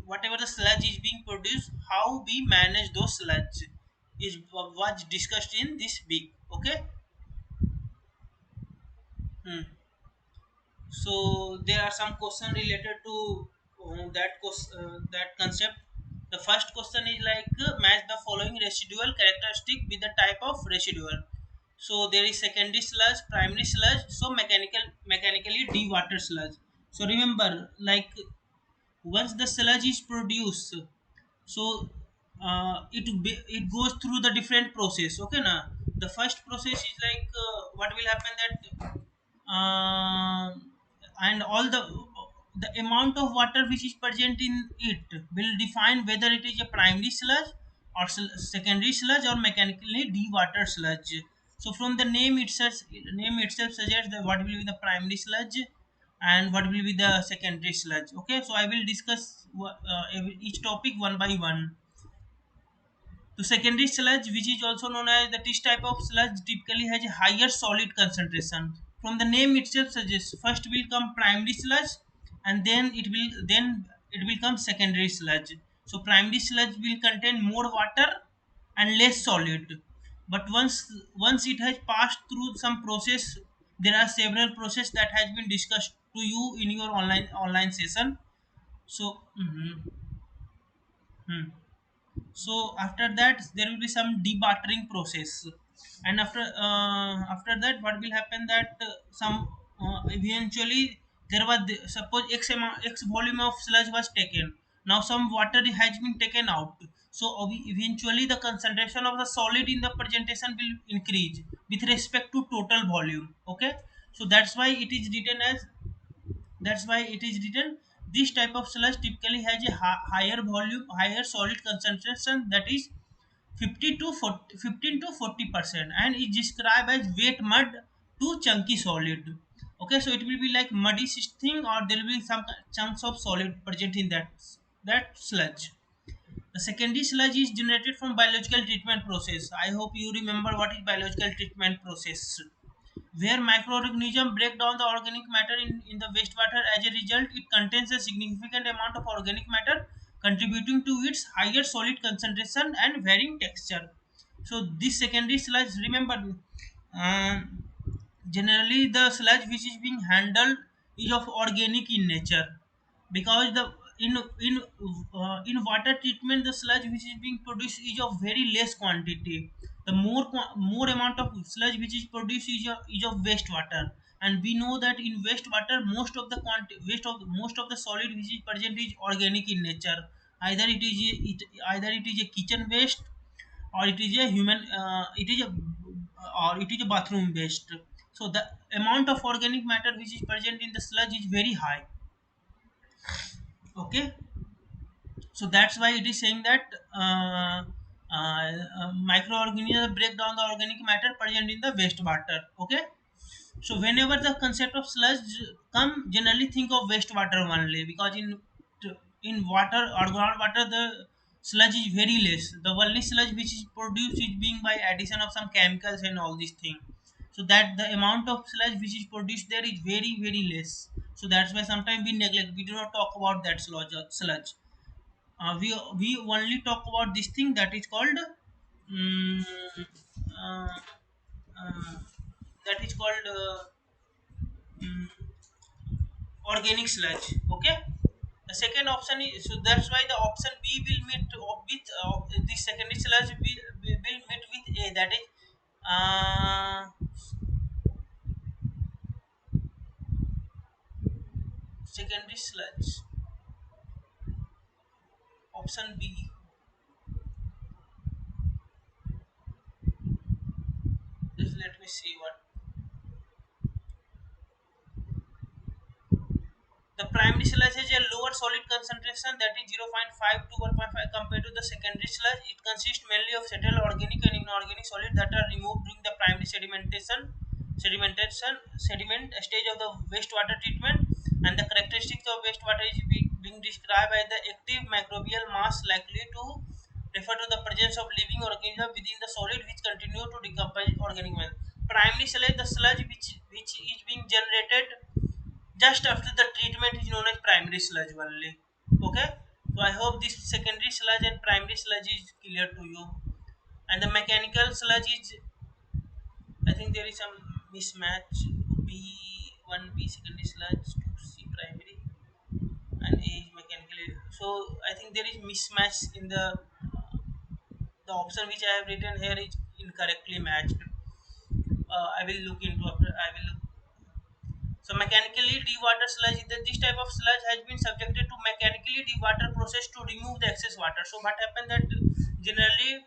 A: whatever the sludge is being produced, how we manage those sludge is was discussed in this week. Okay. Hmm. So there are some questions related to that concept. The first question is like match the following residual characteristic with the type of residual. So there is secondary sludge, primary sludge, so mechanically dewater sludge. So remember, like once the sludge is produced, so it goes through the different process. Okay, na, the first process is like what will happen that and all the amount of water which is present in it will define whether it is a primary sludge or secondary sludge or mechanically dewatered sludge. So from the name itself suggests that what will be the primary sludge and what will be the secondary sludge. Okay, so I will discuss each topic one by one. The secondary sludge, which is also known as the this type of sludge, typically has a higher solid concentration. From the name itself suggests, first will come primary sludge, and then it will come secondary sludge. So primary sludge will contain more water and less solid. But once it has passed through some process, there are several process that has been discussed to you in your online session. So. Hmm. So after that there will be some debuttering process, and after that what will happen that some eventually there was suppose x volume of sludge was taken. Now some water has been taken out, so eventually the concentration of the solid in the presentation will increase with respect to total volume. Okay, so that's why it is written this type of sludge typically has a higher volume, higher solid concentration, that is 50 to 40, 15 to 40%, and is described as wet mud to chunky solid. Okay, so it will be like muddy thing, or there will be some chunks of solid present in that sludge. The secondary sludge is generated from biological treatment process. I hope you remember what is biological treatment process, where microorganisms break down the organic matter in the wastewater. As a result, it contains a significant amount of organic matter, contributing to its higher solid concentration and varying texture. So this secondary sludge, remember, generally the sludge which is being handled is of organic in nature, because the in water treatment the sludge which is being produced is of very less quantity. The more amount of sludge which is produced is of wastewater, and we know that in wastewater most of the solid which is present is organic in nature. Either it is a kitchen waste, or it is a bathroom waste. So the amount of organic matter which is present in the sludge is very high. Okay, so that's why it is saying that microorganisms break down the organic matter present in the wastewater. Okay, so whenever the concept of sludge come, generally think of wastewater only, because in water or groundwater the sludge is very less. The only sludge which is produced is being by addition of some chemicals and all these things. So that the amount of sludge which is produced there is very very less. So that's why sometimes we do not talk about that sludge. We only talk about this thing that is called um, uh, uh, that is called mm, organic sludge. Okay, the second option is, so that's why the option B will meet with the secondary sludge will meet with A, that is secondary sludge, option B. Just let me see what. The primary sludge has a lower solid concentration, that is 0.5 to 1.5, compared to the secondary sludge. It consists mainly of settled organic and inorganic solids that are removed during the primary sediment stage of the wastewater treatment. And the characteristics of wastewater is being described by the active microbial mass likely to refer to the presence of living organisms within the solid which continue to decompose organic matter. Primary sludge, the sludge which is being generated just after the treatment, is known as primary sludge only. Okay, so I hope this secondary sludge and primary sludge is clear to you. And the mechanical sludge is, I think there is some mismatch. B1B secondary sludge, 2C primary, and A is mechanically. So I think there is mismatch in the option which I have written here is incorrectly matched. I will look into after. I will look. So mechanically dewater sludge, this type of sludge has been subjected to mechanically dewater process to remove the excess water. So what happened that generally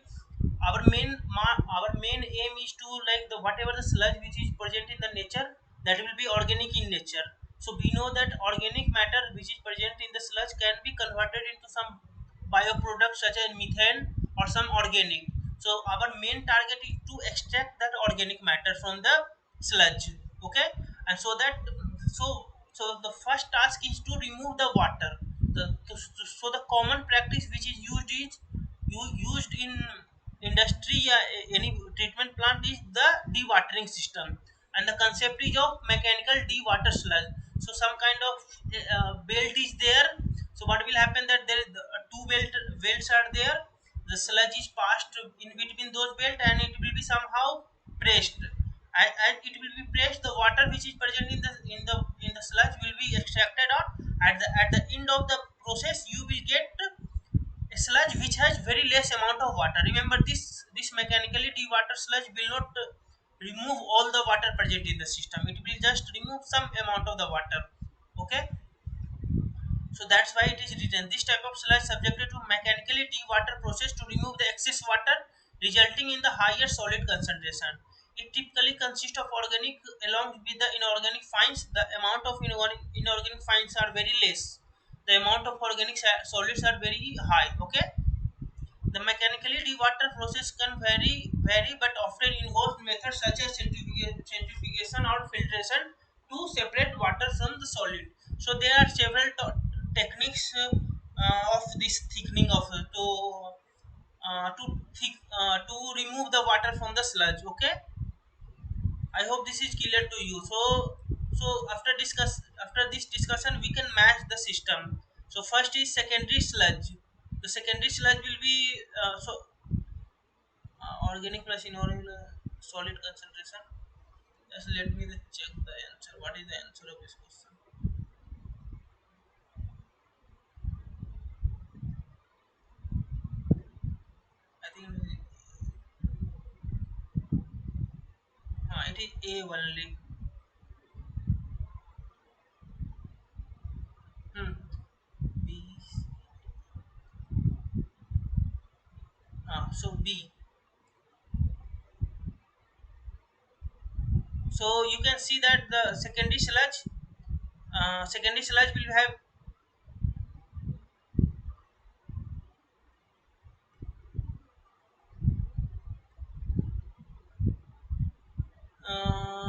A: our main aim is to, like, the whatever the sludge which is present in the nature, that will be organic in nature. So we know that organic matter which is present in the sludge can be converted into some bioproducts such as methane or some organic. So our main target is to extract that organic matter from the sludge. Okay, and so the first task is to remove the water. So the common practice which is used in industry, any treatment plant, is the dewatering system. And the concept is of mechanical dewater sludge. So some kind of belt is there. So what will happen that there is two belts are there. The sludge is passed in between those belts and it will be somehow pressed. And it will be pressed, the water which is present in the sludge will be extracted out. At the end of the process you will get a sludge which has very less amount of water. Remember, this mechanically dewater sludge will not remove all the water present in the system. It will just remove some amount of the water. Okay, so that's why it is written this type of sludge subjected to mechanically dewater process to remove the excess water resulting in the higher solid concentration. It typically consists of organic along with the inorganic fines. The amount of inorganic fines are very less. The amount of organic solids are very high. Okay, the mechanically dewater process can vary, but often involves methods such as centrifugation or filtration to separate water from the solid. So there are several techniques of this thickening of to remove the water from the sludge. Okay, I hope this is clear to you. So after this discussion, we can match the system. So first is secondary sludge. The secondary sludge will be organic plus inorganic solid concentration. Just let me check the answer. What is the answer of this question? I think it is A only. Hmm. B. So B. So you can see that the secondary sludge will have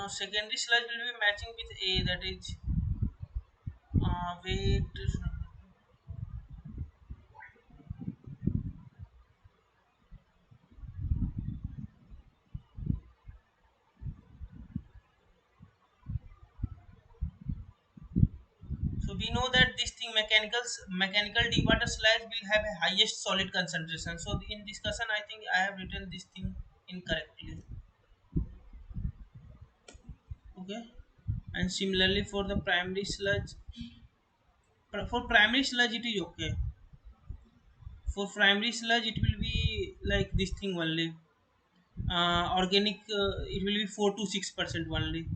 A: secondary sludge will be matching with A, that is weight. So we know that this thing mechanical dewater sludge will have a highest solid concentration. So in discussion, I think I have written this thing incorrectly. Okay, and similarly for the primary sludge, for primary sludge it is okay. For primary sludge it will be like this thing only. Organic, it will be 4 to 6% only.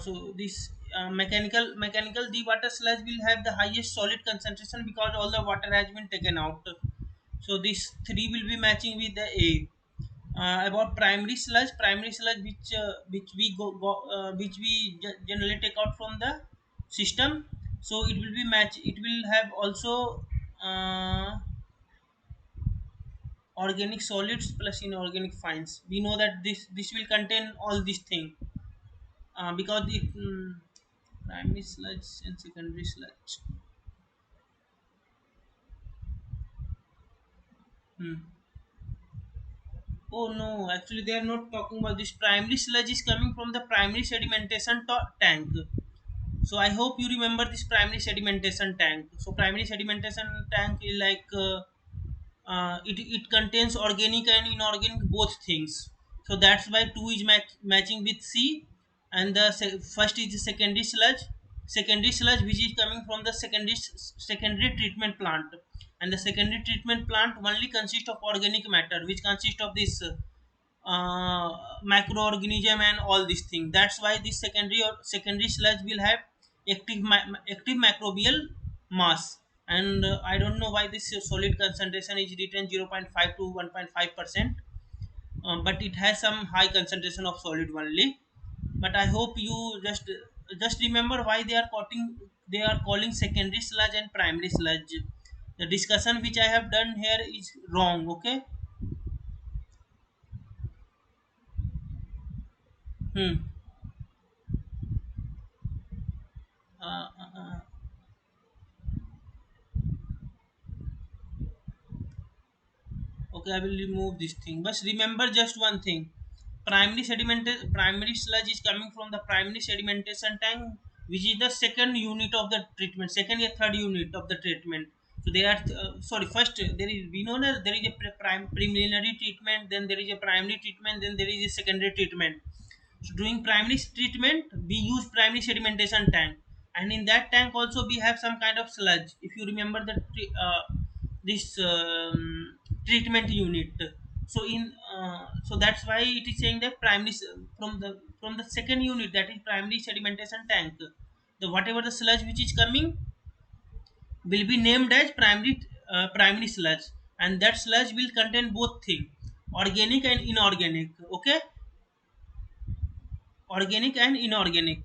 A: So this mechanical dewater sludge will have the highest solid concentration because all the water has been taken out. So this three will be matching with the A. about primary sludge which we generally take out from the system. So it will be match. It will have also organic solids plus inorganic fines. We know that this will contain all these things because it primary sludge and secondary sludge. Hmm. Oh no, actually they are not talking about this. Primary sludge is coming from the primary sedimentation tank. So I hope you remember this primary sedimentation tank. So primary sedimentation tank is like it contains organic and inorganic both things. So that's why 2 is matching with C, and the first is the secondary sludge which is coming from the secondary treatment plant, and the secondary treatment plant only consists of organic matter which consists of this microorganism and all these things. That's why this secondary sludge will have active microbial mass. And I don't know why this solid concentration is written 0.5 to 1.5%, but it has some high concentration of solid only. But I hope you just remember why they are calling secondary sludge and primary sludge. The discussion which I have done here is wrong. Okay. Hmm. Uh, uh, uh, Okay, I will remove this thing. But remember just one thing. Primary sludge is coming from the primary sedimentation tank, which is the second unit of the treatment, second or third unit of the treatment. So there are sorry. First, there is we know that there is a preliminary treatment, then there is a primary treatment, then there is a secondary treatment. So during primary treatment, we use primary sedimentation tank, and in that tank also we have some kind of sludge. If you remember this treatment unit. So so that's why it is saying that from the second unit, that is primary sedimentation tank, the whatever the sludge which is coming will be named as primary sludge, and that sludge will contain both things, organic and inorganic. Okay, organic and inorganic.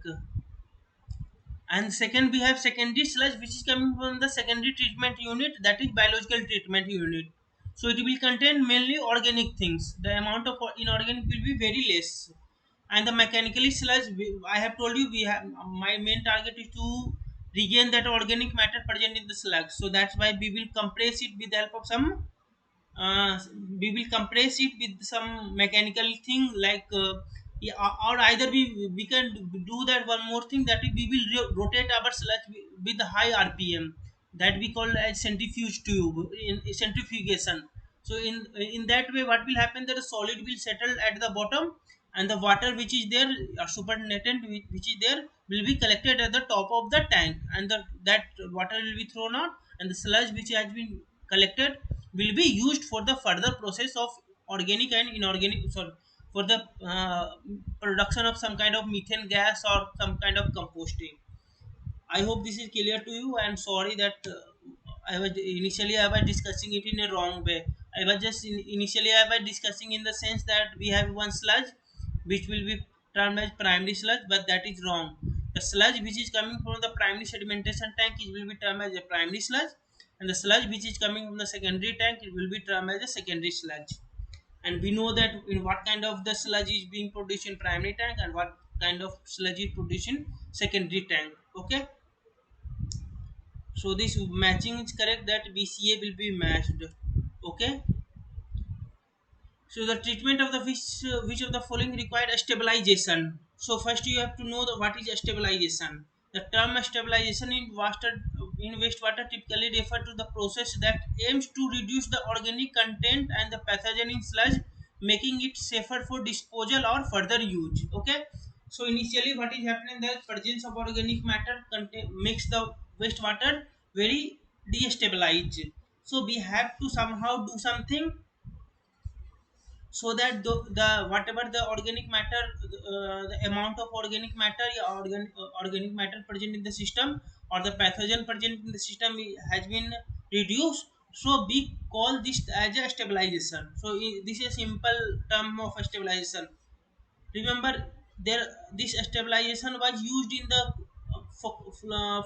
A: And second, we have secondary sludge which is coming from the secondary treatment unit, that is biological treatment unit. So it will contain mainly organic things. The amount of inorganic will be very less. And the mechanically sludge, I have told you, we have my main target is to regain that organic matter present in the sludge. So that's why we will compress it with the help of some uh, we will compress it with some mechanical thing like yeah, or either we can do that one more thing, that we will rotate our sludge with high rpm, that we call as centrifuge tube in centrifugation. So in that way what will happen, that the solid will settle at the bottom, and the water which is there, supernatant which is there, will be collected at the top of the tank, and that water will be thrown out, and the sludge which has been collected will be used for the further process of organic and inorganic, sorry, for the production of some kind of methane gas or some kind of composting. I hope this is clear to you. I am sorry that I was discussing it in a wrong way. I was just initially I was discussing in the sense that we have one sludge which will be termed as primary sludge, but that is wrong. The sludge which is coming from the primary sedimentation tank, it will be termed as a primary sludge, and the sludge which is coming from the secondary tank, it will be termed as a secondary sludge. And we know that in what kind of the sludge is being produced in primary tank and what kind of sludge is produced in secondary tank. Okay, so this matching is correct, that BCA will be matched. Okay, so the treatment of the which of the following required a stabilization. So first you have to know the what is a stabilization. The term stabilization in wastewater typically refer to the process that aims to reduce the organic content and the pathogen in sludge, making it safer for disposal or further use. Okay, so initially what is happening, the presence of organic matter makes the wastewater very destabilized. So we have to somehow do something so that the whatever the organic matter, the amount of organic matter, yeah, organic matter present in the system or the pathogen present in the system has been reduced. So we call this as a stabilization. So this is a simple term of stabilization. Remember, there this stabilization was used in the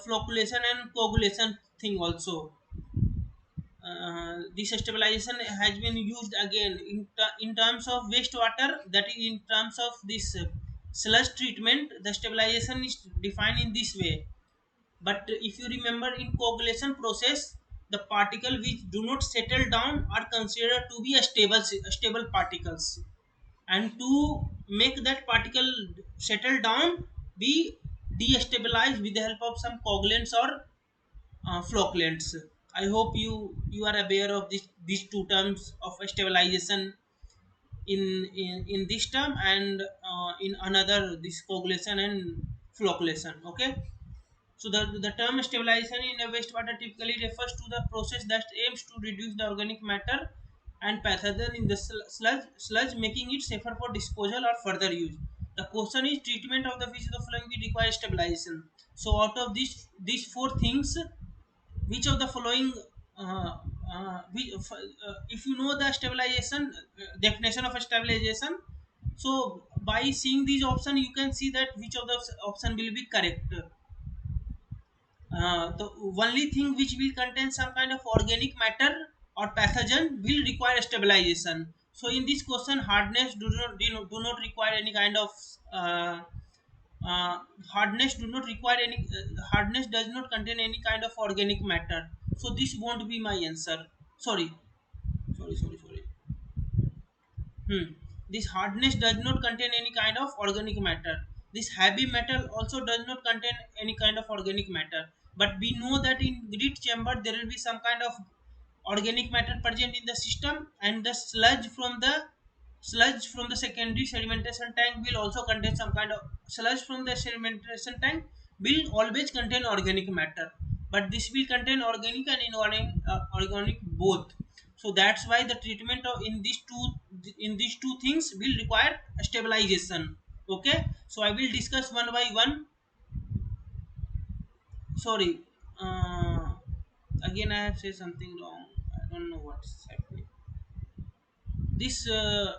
A: flocculation and coagulation thing also. This stabilization has been used again in terms of wastewater, that is in terms of this sludge treatment. The stabilization is defined in this way. But if you remember, in coagulation process, the particle which do not settle down are considered to be a stable particles, and to make that particle settle down, we destabilize with the help of some coagulants or flocculants. I hope you are aware of these two terms of stabilization in this term, and in another, this coagulation and flocculation. Okay. So the term stabilization in a wastewater typically refers to the process that aims to reduce the organic matter and pathogen in the sludge, making it safer for disposal or further use. The question is treatment of the which of the following will require stabilization. So out of these four things, which of the following if you know the stabilization definition of a stabilization, so by seeing these options you can see that which of the option will be correct. The only thing which will contain some kind of organic matter or pathogen will require stabilization. So in this question, hardness do not require any kind of uh, hardness do not require any hardness does not contain any kind of organic matter. So this won't be my answer. Sorry, sorry. This hardness does not contain any kind of organic matter. This heavy metal also does not contain any kind of organic matter. But we know that in grit chamber there will be some kind of organic matter present in the system, and the sludge from the secondary sedimentation tank will also contain some kind of sludge from the sedimentation tank will always contain organic matter, but this will contain organic and inorganic organic both. So that's why the treatment of in these two things will require stabilization. Okay, so I will discuss one by one. Sorry, again I have said something wrong. I don't know what's happening. This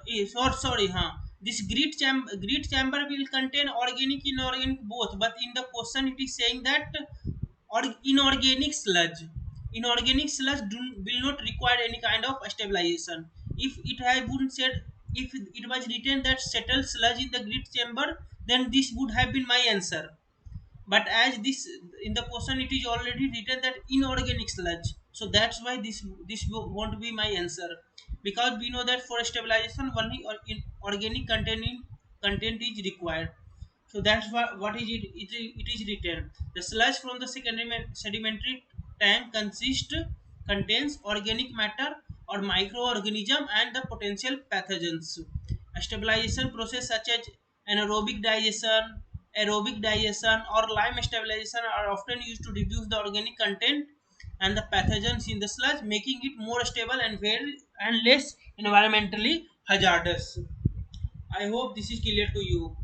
A: is or sorry huh this grit chamber will contain organic inorganic both, but in the question it is saying that inorganic sludge will not require any kind of stabilization. If it had been said, if it was written that settled sludge in the grit chamber, then this would have been my answer. But as this in the question it is already written that inorganic sludge, so that's why this won't be my answer, because we know that for stabilization only in organic content is required. So that's what is it is written. The sludge from the secondary sedimentary tank contains organic matter or microorganism and the potential pathogens. A stabilization process such as anaerobic digestion, aerobic digestion, or lime stabilization are often used to reduce the organic content and the pathogens in the sludge, making it more stable and less environmentally hazardous. I hope this is clear to you.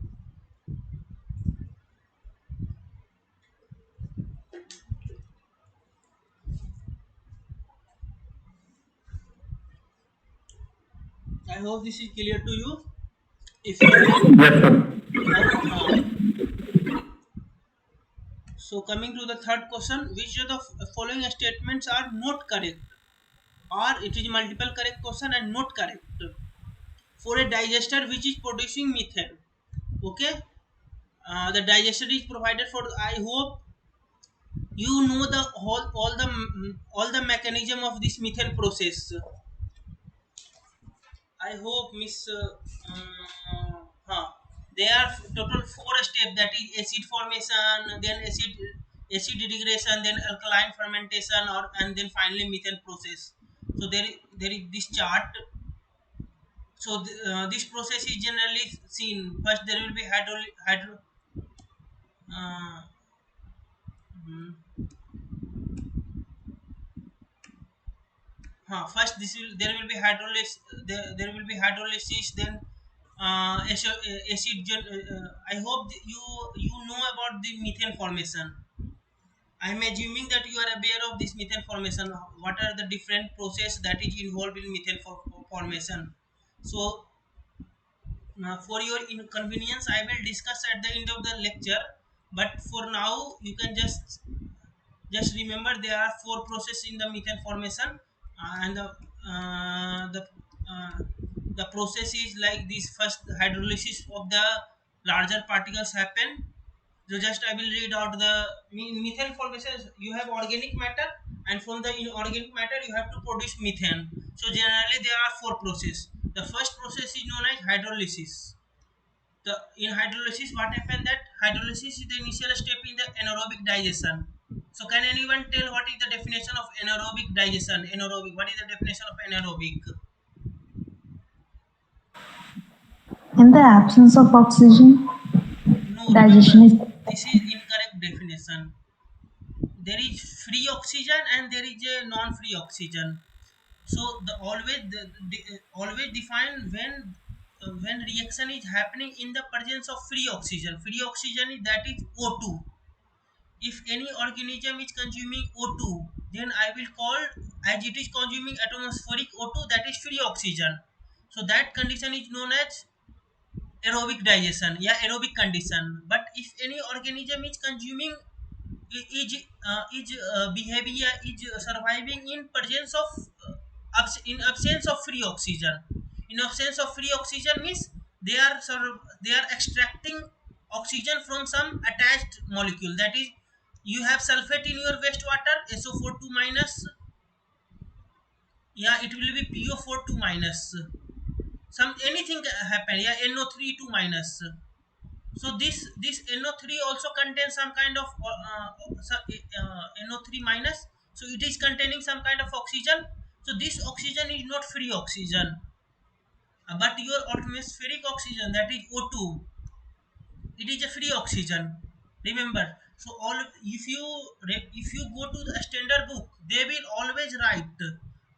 A: I hope this is clear to you. If you have any,
D: Yes, sir.
A: so coming to the third question, which of the following statements are not correct? Or it is multiple correct question and not correct. For a digester which is producing methane, okay, the digester is provided for. I hope you know the whole all the mechanism of this methane process. I hope Miss. There are total four steps. That is acid formation, then acid degradation, then alkaline fermentation, or and then finally methane process. So there is this chart. So this process is generally seen. First, there will be hydro. Uh, hmm. First, this will there will be there will be hydrolysis, then acid. I hope you know about the methane formation. I'm assuming that you are aware of this methane formation. What are the different process that is involved in methane formation? So, for your inconvenience, I will discuss at the end of the lecture. But for now, you can just remember there are four processes in the methane formation, and uh, the process is like this. First, hydrolysis of the larger particles happen. So just I will read out the methane formation. You have organic matter, and from the inorganic matter you have to produce methane. So generally there are four processes. The first process is known as hydrolysis. In hydrolysis, what happened that hydrolysis is the initial step in the anaerobic digestion. So can anyone tell what is the definition of anaerobic digestion? Anaerobic. What is the definition of anaerobic?
E: In the absence of oxygen,
A: No, remember
E: digestion is
A: this is incorrect definition. There is free oxygen and there is a non-free oxygen. So the always define when reaction is happening in the presence of free oxygen. Free oxygen is that is O2. If any organism is consuming O2, then I will call, as it is consuming atmospheric O2, that is free oxygen. So that condition is known as aerobic digestion, yeah, aerobic condition. But if any organism is consuming is behaving, is surviving in presence of in absence of free oxygen. In absence of free oxygen means they are extracting oxygen from some attached molecule. That is, you have sulfate in your wastewater, SO42 minus, yeah, it will be PO42 minus. Some anything happen, yeah, NO32 minus. So this NO3 also contains some kind of NO3 minus. So it is containing some kind of oxygen. So this oxygen is not free oxygen, but your atmospheric oxygen, that is O2, it is a free oxygen. Remember. So all, if you go to the standard book, they will always write,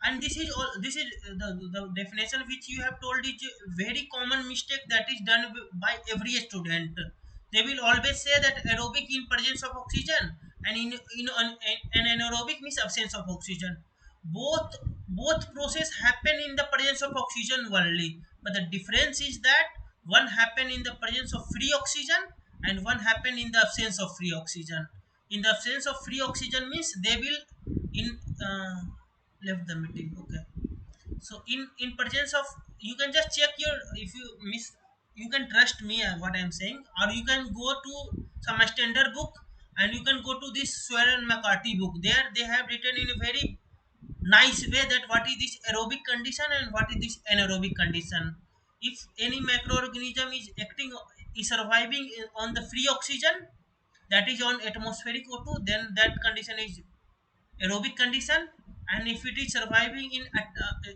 A: and this is all, this is the definition which you have told is a very common mistake that is done by every student. They will always say that aerobic in presence of oxygen, and in an anaerobic means absence of oxygen. Both process happen in the presence of oxygen only, but the difference is that one happen in the presence of free oxygen and one happen in the absence of free oxygen. In the absence of free oxygen means they will in left the meeting, okay. So in presence of, you can just check your, if you miss, you can trust me what I am saying, or you can go to some standard book, and you can go to this Swear and McCarthy book. There they have written in a very nice way that what is this aerobic condition and what is this anaerobic condition. If any microorganism is acting, is surviving on the free oxygen, that is on atmospheric O2, then that condition is aerobic condition. And if it is surviving in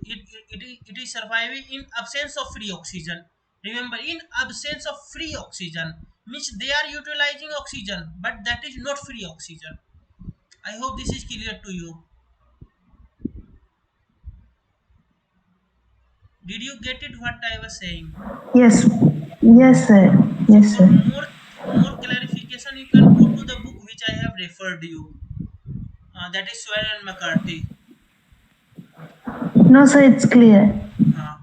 A: it is surviving in absence of free oxygen. Remember, in absence of free oxygen means they are utilizing oxygen, but that is not free oxygen. I hope this is clear to you. Did you get it what I was saying?
E: yes, yes, sir.
A: So
E: Yes,
A: for
E: sir.
A: more clarification, you can go to the book which I have referred you. That is Swear and McCarthy.
E: No, sir, it's clear.
A: Uh,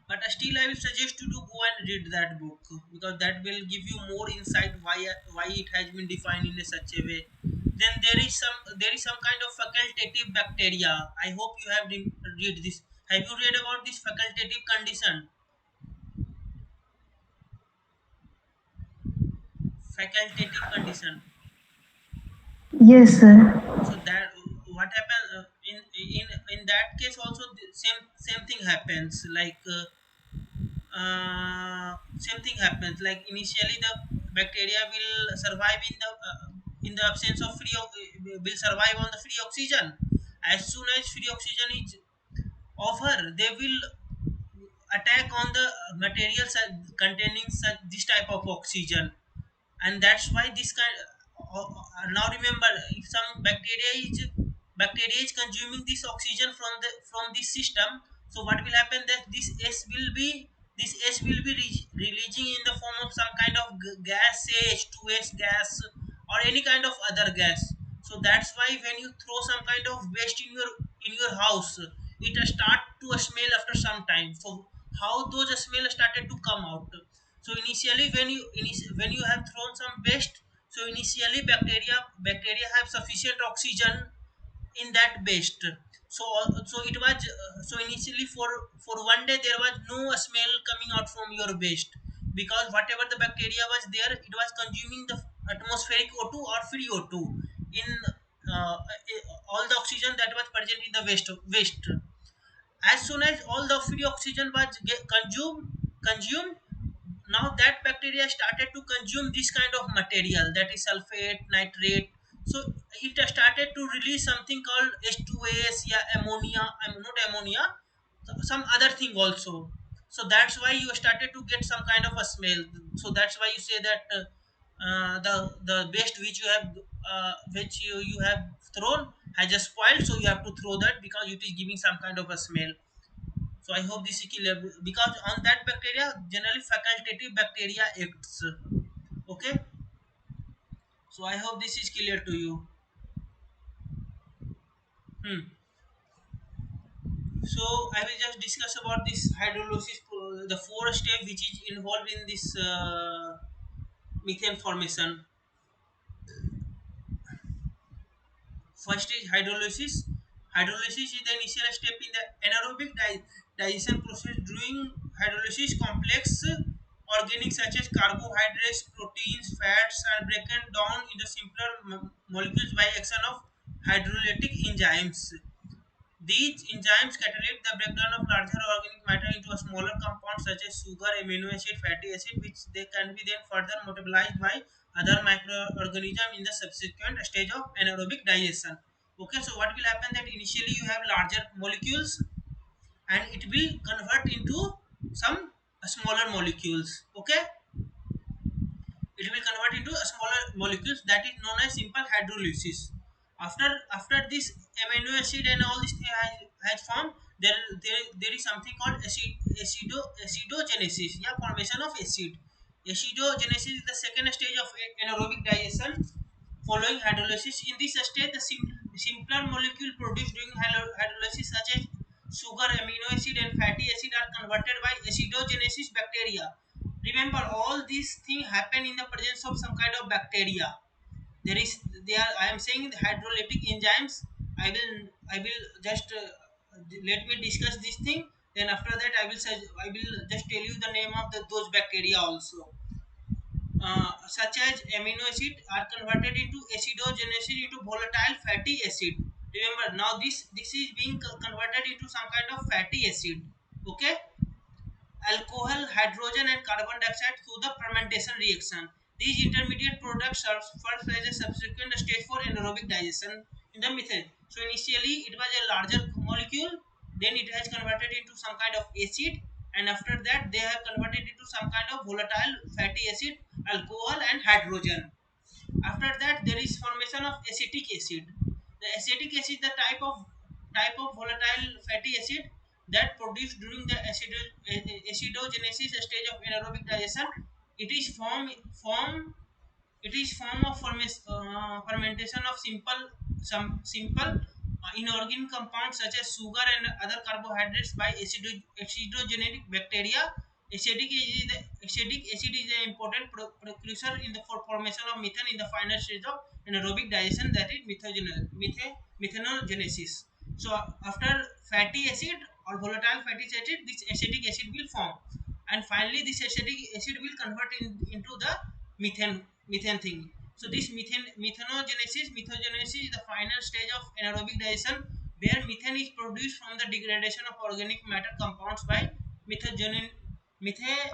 A: but still, I will suggest you to go and read that book, because that will give you more insight why it has been defined in a such a way. Then there is some kind of facultative bacteria. I hope you have read this. Have you read about this facultative condition? Facultative condition.
E: Yes, sir.
A: So that what happens in that case also the same thing happens, like same thing happens, like initially the bacteria will survive in the absence of will survive on the free oxygen. As soon as free oxygen is offer, they will attack on the materials containing this type of oxygen. And that's why this kind now remember, if some bacteria is consuming this oxygen from this system, so what will happen, that this s will be releasing in the form of some kind of gas, say H2S gas or any kind of other gas. So that's why when you throw some kind of waste in your house, it start to smell after some time. So how those smell started to come out? So initially when you have thrown some waste, so initially bacteria have sufficient oxygen in that waste. So it was so initially for one day there was no smell coming out from your waste, because whatever the bacteria was there, it was consuming the atmospheric O2 or free O2 in all the oxygen that was present in the waste. As soon as all the free oxygen was consumed, now that bacteria started to consume this kind of material, that is sulfate, nitrate. So it started to release something called H2S, yeah, ammonia, not ammonia, some other thing also. So that's why you started to get some kind of a smell. So that's why you say that the waste which you have thrown has just spoiled, so you have to throw that because it is giving some kind of a smell. So I hope this is clear, because on that bacteria generally facultative bacteria acts. Okay, so I hope this is clear to you. Hmm. So I will just discuss about this hydrolysis, the four step which is involved in this methane formation. First is hydrolysis. Hydrolysis is the initial step in the anaerobic digestion process. During hydrolysis, complex organics such as carbohydrates, proteins, fats are broken down into simpler molecules by action of hydrolytic enzymes. These enzymes catalyze the breakdown of larger organic matter into a smaller compounds such as sugar, amino acid, fatty acid, which they can be then further metabolized by other microorganisms in the subsequent stage of anaerobic digestion. Okay, so what will happen that initially you have larger molecules and it will convert into some smaller molecules. Okay, it will convert into a smaller molecules, that is known as simple hydrolysis. After this amino acid and all this thing has formed, there is something called acidogenesis, yeah, formation of acid. Acidogenesis is the second stage of anaerobic digestion following hydrolysis. In this stage, the simpler molecule produced during hydrolysis such as sugar, amino acid and fatty acid are converted by acidogenesis bacteria. Remember, all these things happen in the presence of some kind of bacteria. There is there I am saying the hydrolytic enzymes. I will just let me discuss this thing. Then after that I will just tell you the name of those bacteria also. Such as amino acid are converted into acidogenesis into volatile fatty acid. Remember, now this is being converted into some kind of fatty acid. Okay, alcohol, hydrogen and carbon dioxide through the fermentation reaction. These intermediate products serve first as a subsequent stage for anaerobic digestion in the methane. So initially it was a larger molecule, then it has converted into some kind of acid, and after that they have converted into some kind of volatile fatty acid, alcohol and hydrogen. After that, there is formation of acetic acid. The acetic acid, the type of volatile fatty acid that produced during the acidogenesis stage of anaerobic digestion. It is form of fermentation of simple inorganic compounds such as sugar and other carbohydrates by acidogenic bacteria. Acetic acid is an important precursor in the formation of methane in the final stage of anaerobic digestion, that is methanogenesis. So after fatty acid or volatile fatty acid, this acetic acid will form, and finally this acetic acid will convert into the methane thing. So this methanogenesis is the final stage of anaerobic digestion, where methane is produced from the degradation of organic matter compounds by methogen methe,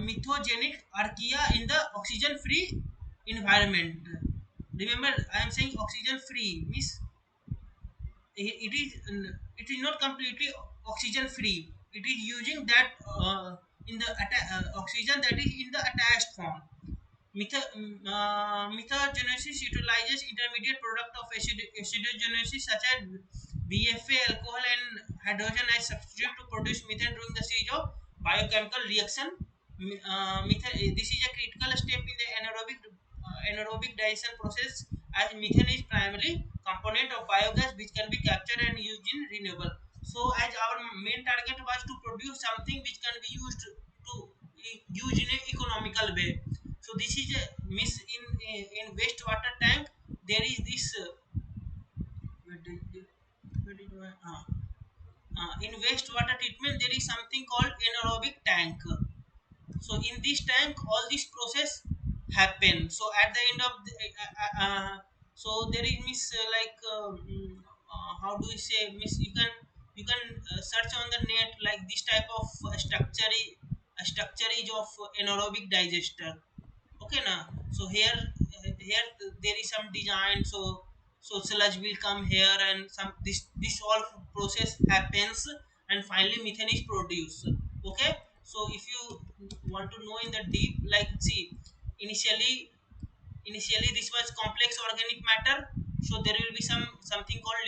A: methogenic archaea in the oxygen free environment. Remember, I am saying oxygen free means it is not completely oxygen free. It is using that in the oxygen that is in the attached form. Methogenesis utilizes intermediate product of acidogenesis such as BFA, alcohol and hydrogen as substitute to produce methane during the stage of biochemical reaction. This is a critical step in the anaerobic digestion process, as methane is primarily component of biogas which can be captured and used in renewable. So as our main target was to produce something which can be used to use in a economical way. So this is a miss in wastewater tank. There is this where did in wastewater treatment there is something called anaerobic tank. So in this tank all this process happen. So at the end of the, so there is miss how do you say miss, you can search on the net like this type of structure of anaerobic digester. Okay na. So here there is some design. So sludge will come here and some this all process happens and finally methane is produced. Okay. So if you want to know in the deep, like see, initially this was complex organic matter. So there will be something called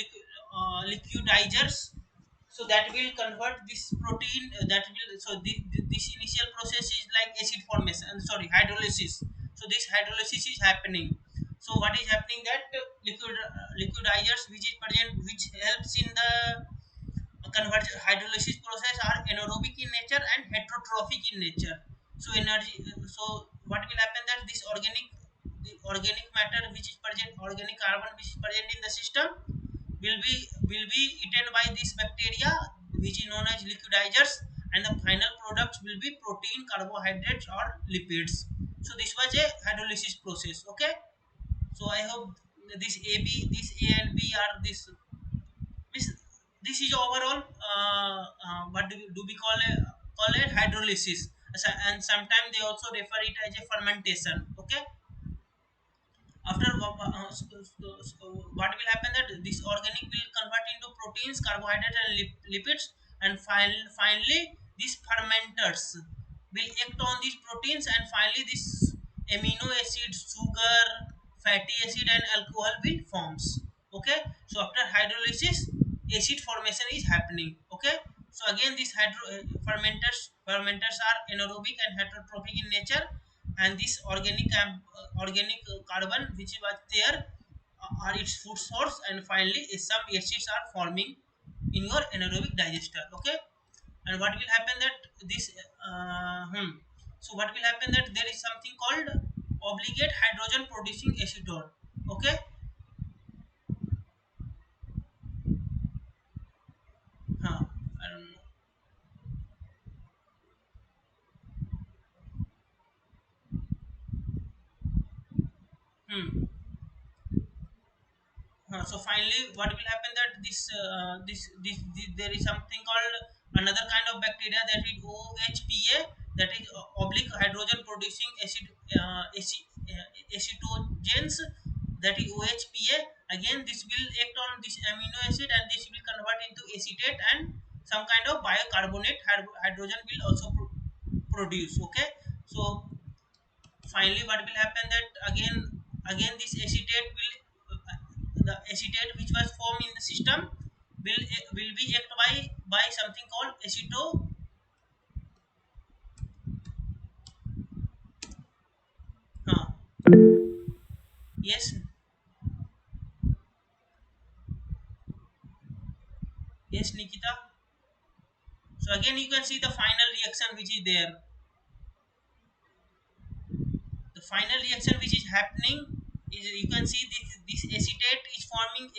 A: liquidizers. So that will convert this protein, that will, so this initial process is like acid formation, sorry, hydrolysis. So this hydrolysis is happening. So what is happening that liquidizers which is present, which helps in the hydrolysis process, are anaerobic in nature and heterotrophic in nature. So energy, so what will happen that this the organic matter which is present, organic carbon which is present in the system will be eaten by this bacteria which is known as liquidizers, and the final products will be protein, carbohydrates or lipids. So this was a hydrolysis process. Okay. So I hope this A and B are this. This is overall what do we call it hydrolysis. And sometimes they also refer it as a fermentation. Okay. After what will happen that this organic will convert into proteins, carbohydrates and lipids, and finally these fermenters will act on these proteins, and finally this amino acid, sugar, fatty acid and alcohol will forms. Okay. So after hydrolysis acid formation is happening. Okay. So again these fermenters are anaerobic and heterotrophic in nature, and this organic carbon which was there are its food source, and finally some acids are forming in your anaerobic digester. Okay. And what will happen that this so what will happen that there is something called obligate hydrogen producing acetone. Okay. I don't know. Hmm. So finally, what will happen that there is something called another kind of bacteria, that is OHPA, that is oblique hydrogen producing acetogens, that is OHPA. Again, this will act on this amino acid and this will convert into acetate, and some kind of bicarbonate hydrogen will also produce. Okay. So finally what will happen that again this acetate will the acetate which was formed in the system will be act by something called aceto. uh, yes, yes, Nikita. So again you can see the final reaction which is there. The final reaction which is happening is, you can see this acetate is forming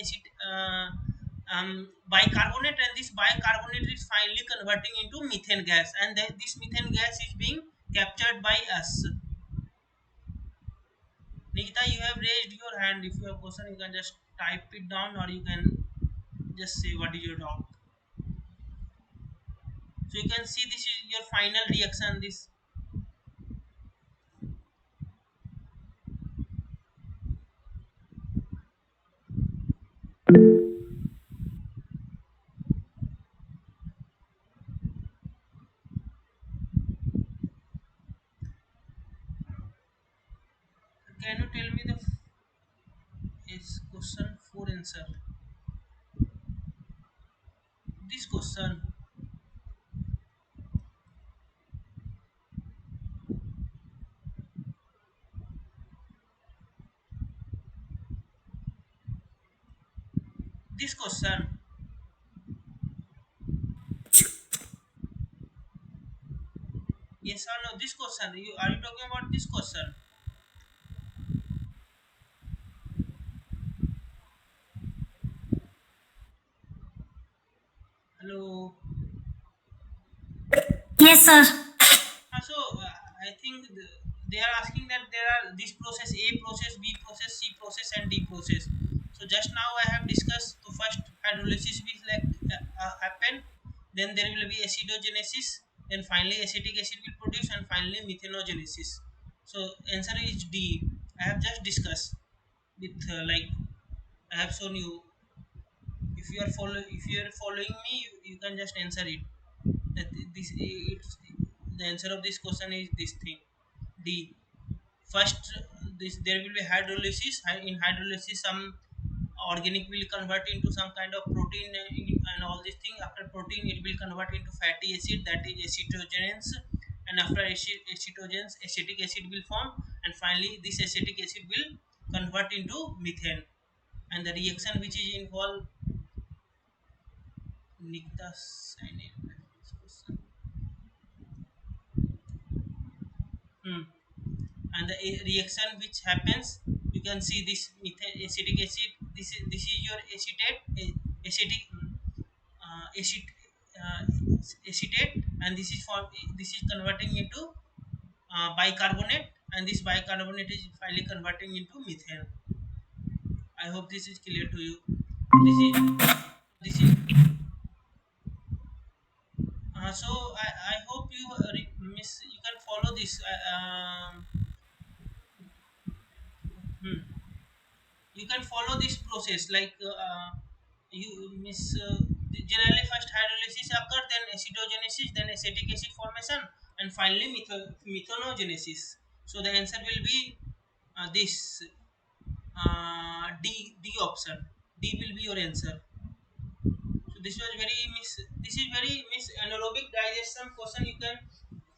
A: bicarbonate, and this bicarbonate is finally converting into methane gas, and this methane gas is being captured by us. Nikita, you have raised your hand. If you have a question, you can just type it down, or you can just say what is your doubt. So you can see this is your final reaction. This, can you tell me the is question 4 answer? This question. question? Yes or no? This question. Are you talking about this question? Hello.
B: Yes, sir.
A: I think they are asking that there are this process A process, B process, C process, and D process. So just now I have discussed the first hydrolysis will happen, then there will be acidogenesis, then finally acetic acid will produce, and finally methanogenesis. So answer is D. I have just discussed with I have shown you. If you are following me, you can just answer it. That this it's the answer of this question is this thing D. First, this there will be hydrolysis. In hydrolysis, some organic will convert into some kind of protein and all this thing. After protein, it will convert into fatty acid, that is acetogens. And after acetogens, acetic acid will form, and finally this acetic acid will convert into methane. And the reaction which is involved, Niktas, I need this question. Hmm. And the reaction which happens, you can see this acetic acid, this is your acetic acid uh, acetate, and this is converting into bicarbonate, and this bicarbonate is finally converting into methane. I hope this is clear to you. This is I hope you miss you can follow this hmm. You can follow this process you miss generally first hydrolysis occur, then acetogenesis, then acetic acid formation, and finally methanogenesis. So the answer will be this D option. D will be your answer. So this is very miss anaerobic digestion question.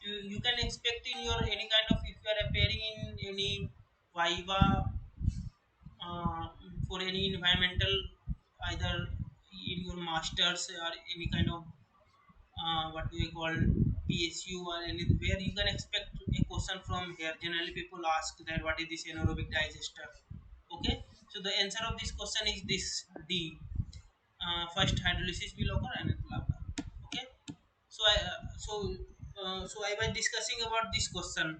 A: You can expect in your any kind of, if you are appearing in any viva uh, for any environmental, either in your masters or any kind of what we call PSU or anywhere, you can expect a question from here. Generally people ask that what is this anaerobic digester. Okay, so the answer of this question is this D. First hydrolysis will occur and blah blah. Okay, so I was discussing about this question.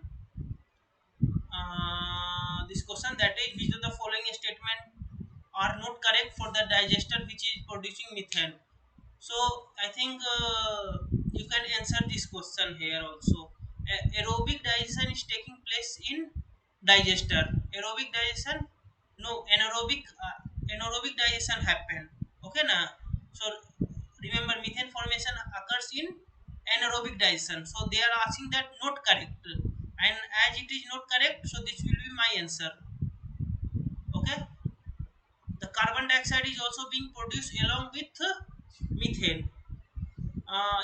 A: This question, that is, which of the following statement are not correct for the digester which is producing methane. So I think you can answer this question here also. Aerobic digestion is taking place in digester. Aerobic digestion, no, anaerobic digestion happen. Okay na. So remember, methane formation occurs in anaerobic digestion. So they are asking that not correct, and as it is not correct, so this will be my answer. Okay, the carbon dioxide is also being produced along with methane.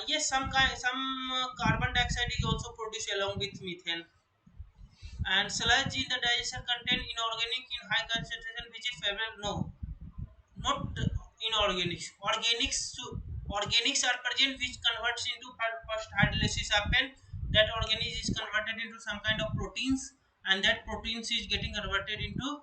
A: Yes, some carbon dioxide is also produced along with methane. And sludge in the digestion contain inorganic in high concentration, which is favorable. No, not inorganics. Organics are present, which converts into first hydrolysis happen. That organism is converted into some kind of proteins, and that proteins is getting converted into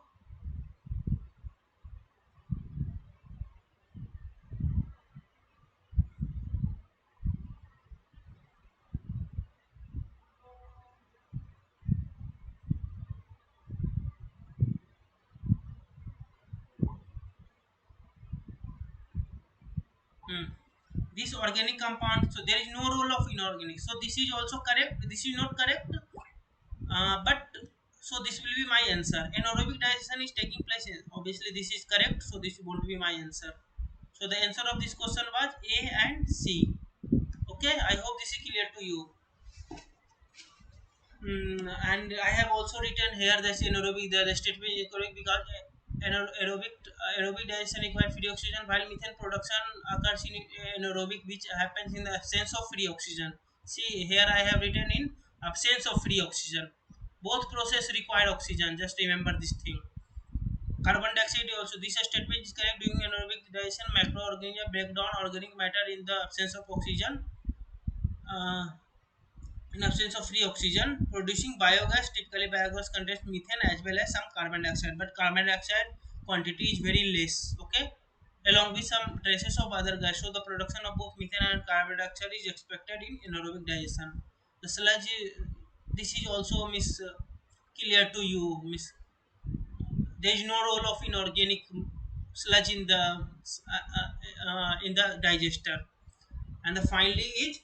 A: hmm, this organic compound. So there is no role of inorganic. So this is also correct. This is not correct. But so this will be my answer. Anaerobic digestion is taking place. Obviously, this is correct. So this won't be my answer. So the answer of this question was A and C. Okay, I hope this is clear to you. And I have also written here that anaerobic, the statement is correct because aerobic digestion requires free oxygen, while methane production occurs in anaerobic, which happens in the absence of free oxygen. See here I have written in absence of free oxygen. Both process require oxygen. Just remember this thing. Carbon dioxide also. This statement is correct. During anaerobic digestion, microorganisms break down organic matter in the absence of oxygen. Uh, in absence of free oxygen, producing biogas. Typically, biogas contains methane as well as some carbon dioxide, but carbon dioxide quantity is very less. Okay, along with some traces of other gas. So the production of both methane and carbon dioxide is expected in anaerobic digestion. The sludge, this is also clear to you, miss. There is no role of inorganic sludge in the digester. And the finally is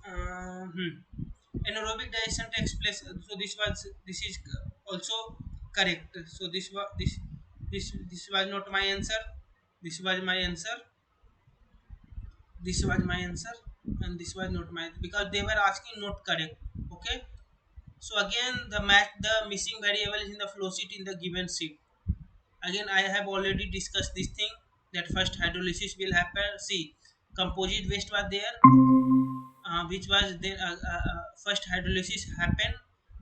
A: uh, hmm, anaerobic digestion takes place. So this is also correct. So this was not my answer. This was my answer. This was my answer, and this was not my, because they were asking not correct. Okay. So again, the missing variable is in the flow sheet in the given sheet. Again, I have already discussed this thing, that first hydrolysis will happen. See, composite waste was there, which was then first hydrolysis happen,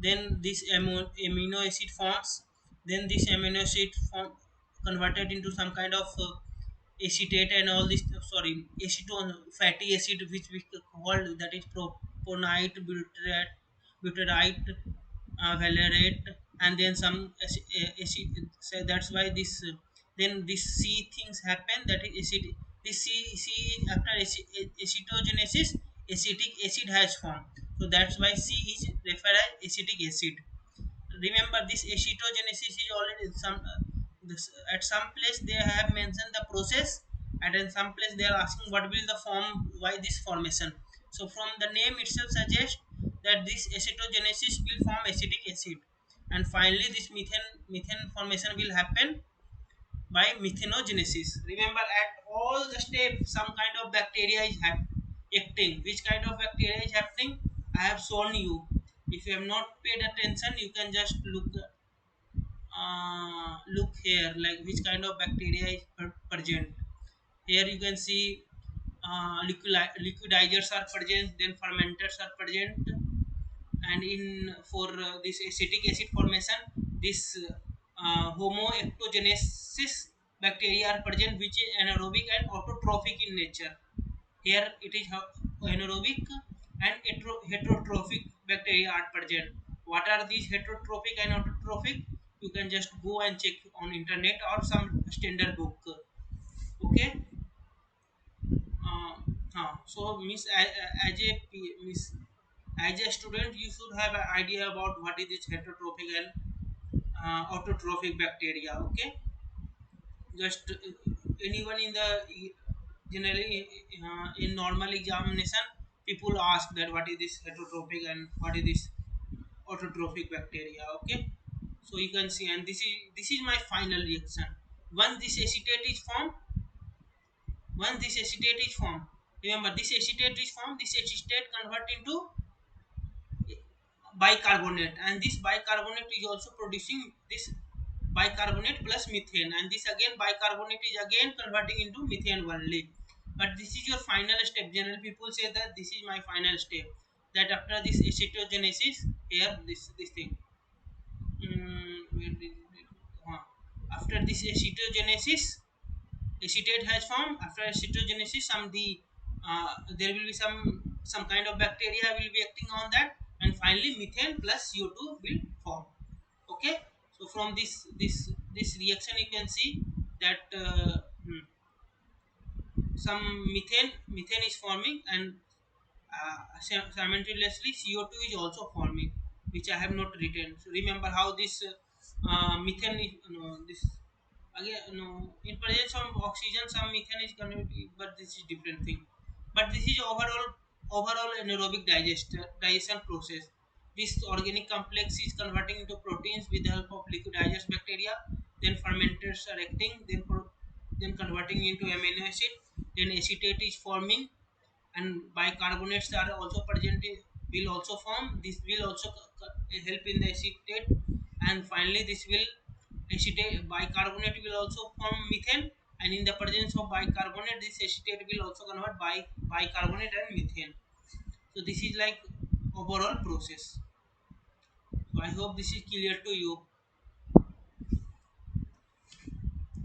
A: then this amino acid forms, then this amino acid form converted into some kind of acetate and all this, sorry, acetone fatty acid, which we call that is proponate, butyrate, valerate, and then some acid. So that's why this then this C things happen, that is acid. This C after acetogenesis, acetic acid has formed. So that's why C is referred as acetic acid. Remember, this acetogenesis is already at some place they have mentioned the process, and in some place they are asking what will the form, why this formation. So from the name itself suggests that this acetogenesis will form acetic acid, and finally this methane formation will happen by methanogenesis. Remember, at all the steps some kind of bacteria is acting. Which kind of bacteria is happening, I have shown you. If you have not paid attention, you can just look here, like which kind of bacteria is present. Here you can see liquidizers are present, then fermenters are present, and in for this acetic acid formation, this homoectogenesis bacteria are present, which is anaerobic and autotrophic in nature. Here it is anaerobic and heterotrophic bacteria are present. What are these heterotrophic and autotrophic? You can just go and check on internet or some standard book. Okay. uh, so miss, miss, as a student you should have an idea about what is this heterotrophic and autotrophic bacteria. Okay, just anyone in the generally in normal examination, people ask that what is this heterotrophic and what is this autotrophic bacteria. Okay, so you can see, and this is my final reaction. Once this acetate is formed, once this acetate is formed, remember this acetate is formed, this acetate convert into bicarbonate, and this bicarbonate is also producing this bicarbonate plus methane, and this again bicarbonate is again converting into methane only. But this is your final step. Generally people say that this is my final step, that after this acetogenesis, here this thing, where did after this acetogenesis, acetate has formed. After acetogenesis, there will be some kind of bacteria will be acting on that, and finally methane plus CO2 will form. Okay, so from this reaction you can see that some methane is forming, and simultaneously CO2 is also forming, which I have not written. So remember how this methane is, this again, in presence of oxygen some methane is going to be, but this is different thing. But this is overall anaerobic digestion process. This organic complex is converting into proteins with the help of liquidizers bacteria, then fermenters are acting, then converting into amino acid, then acetate is forming, and bicarbonates are also present will also form. This will also help in the acetate, and finally this will acetate bicarbonate will also form methane, and in the presence of bicarbonate this acetate will also convert bicarbonate and methane. So this is like overall process. So I hope this is clear to you.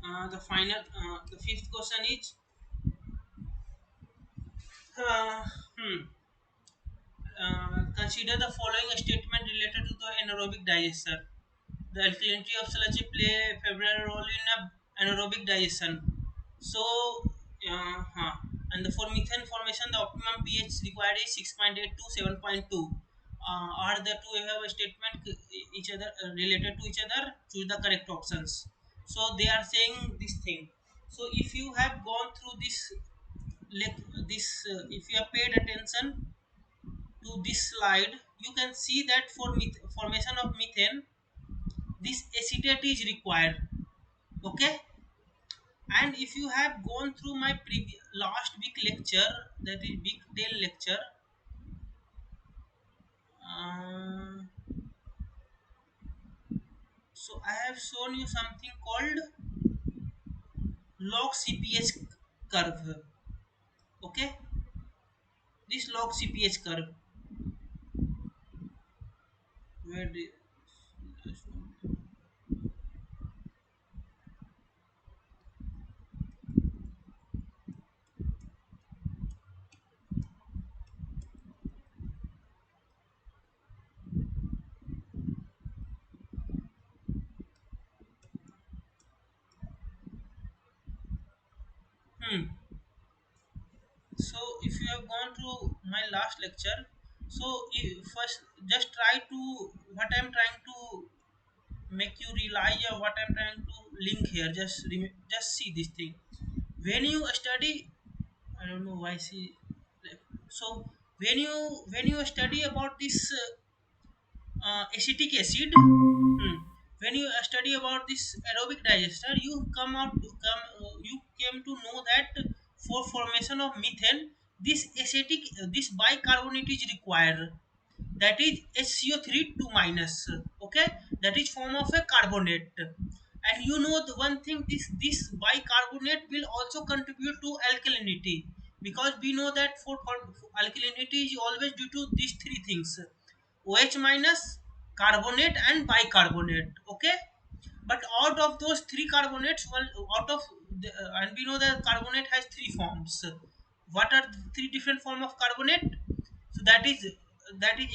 A: The fifth question is, uh, hmm, consider the following statement related to the anaerobic digester. The alkalinity of sludge play a favorable role in anaerobic digestion. So, and for methane formation, the optimum pH required is 6.8 to 7.2. Are the two have a statement each other related to each other? Choose the correct options. So they are saying this thing. So if you have gone through if you have paid attention to this slide, you can see that for formation of methane, this acetate is required. Okay, and if you have gone through my last week lecture, that is week 10 lecture, uh, so I have shown you something called log cph curve. Okay, this log cph curve, where the hmm. So if you have gone through my last lecture, so first just try to what I'm trying to make you realize, or what I'm trying to link here. Just see this thing. When you study, I don't know why she. So when you study about this acetic acid, when you study about this aerobic digester, you came to know that for formation of methane, this bicarbonate is required. That is HCO3 2 minus. Okay, that is form of a carbonate. And you know the one thing, this bicarbonate will also contribute to alkalinity, because we know that for alkalinity is always due to these three things: OH minus, carbonate, and bicarbonate. Okay, but out of those three carbonates, and we know that carbonate has three forms. What are the three different form of carbonate? So that is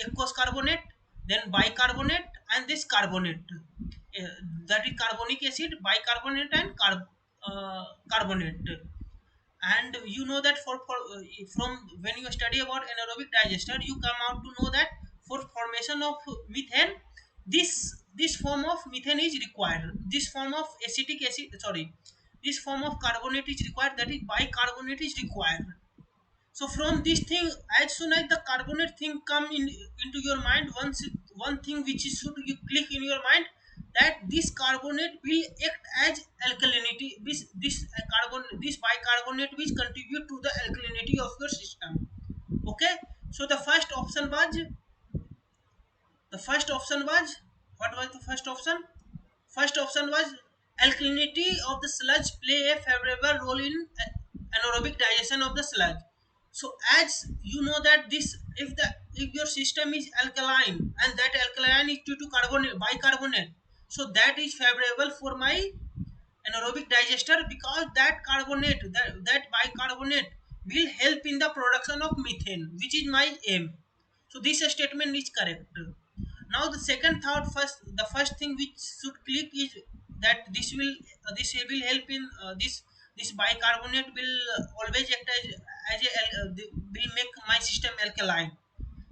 A: aqueous carbonate, then bicarbonate, and this carbonate. That is carbonic acid, bicarbonate, and carbonate. And you know that from when you study about anaerobic digester, you come out to know that for formation of methane, this form of methane is required. This form of acetic acid, sorry, this form of carbonate is required, that is bicarbonate is required. So from this thing, as soon as the carbonate thing come into your mind, one thing which is should you click in your mind, that this carbonate will act as alkalinity. This bicarbonate which contribute to the alkalinity of your system. Okay, so the first option was what was the first option? First option was alkalinity of the sludge play a favorable role in anaerobic digestion of the sludge. So as you know that this, if your system is alkaline, and that alkaline is due to bicarbonate, so that is favorable for my anaerobic digester, because that bicarbonate will help in the production of methane, which is my aim. So this statement is correct. Now the second thought, the first thing which should click is that this will help in this bicarbonate will always act will make my system alkaline.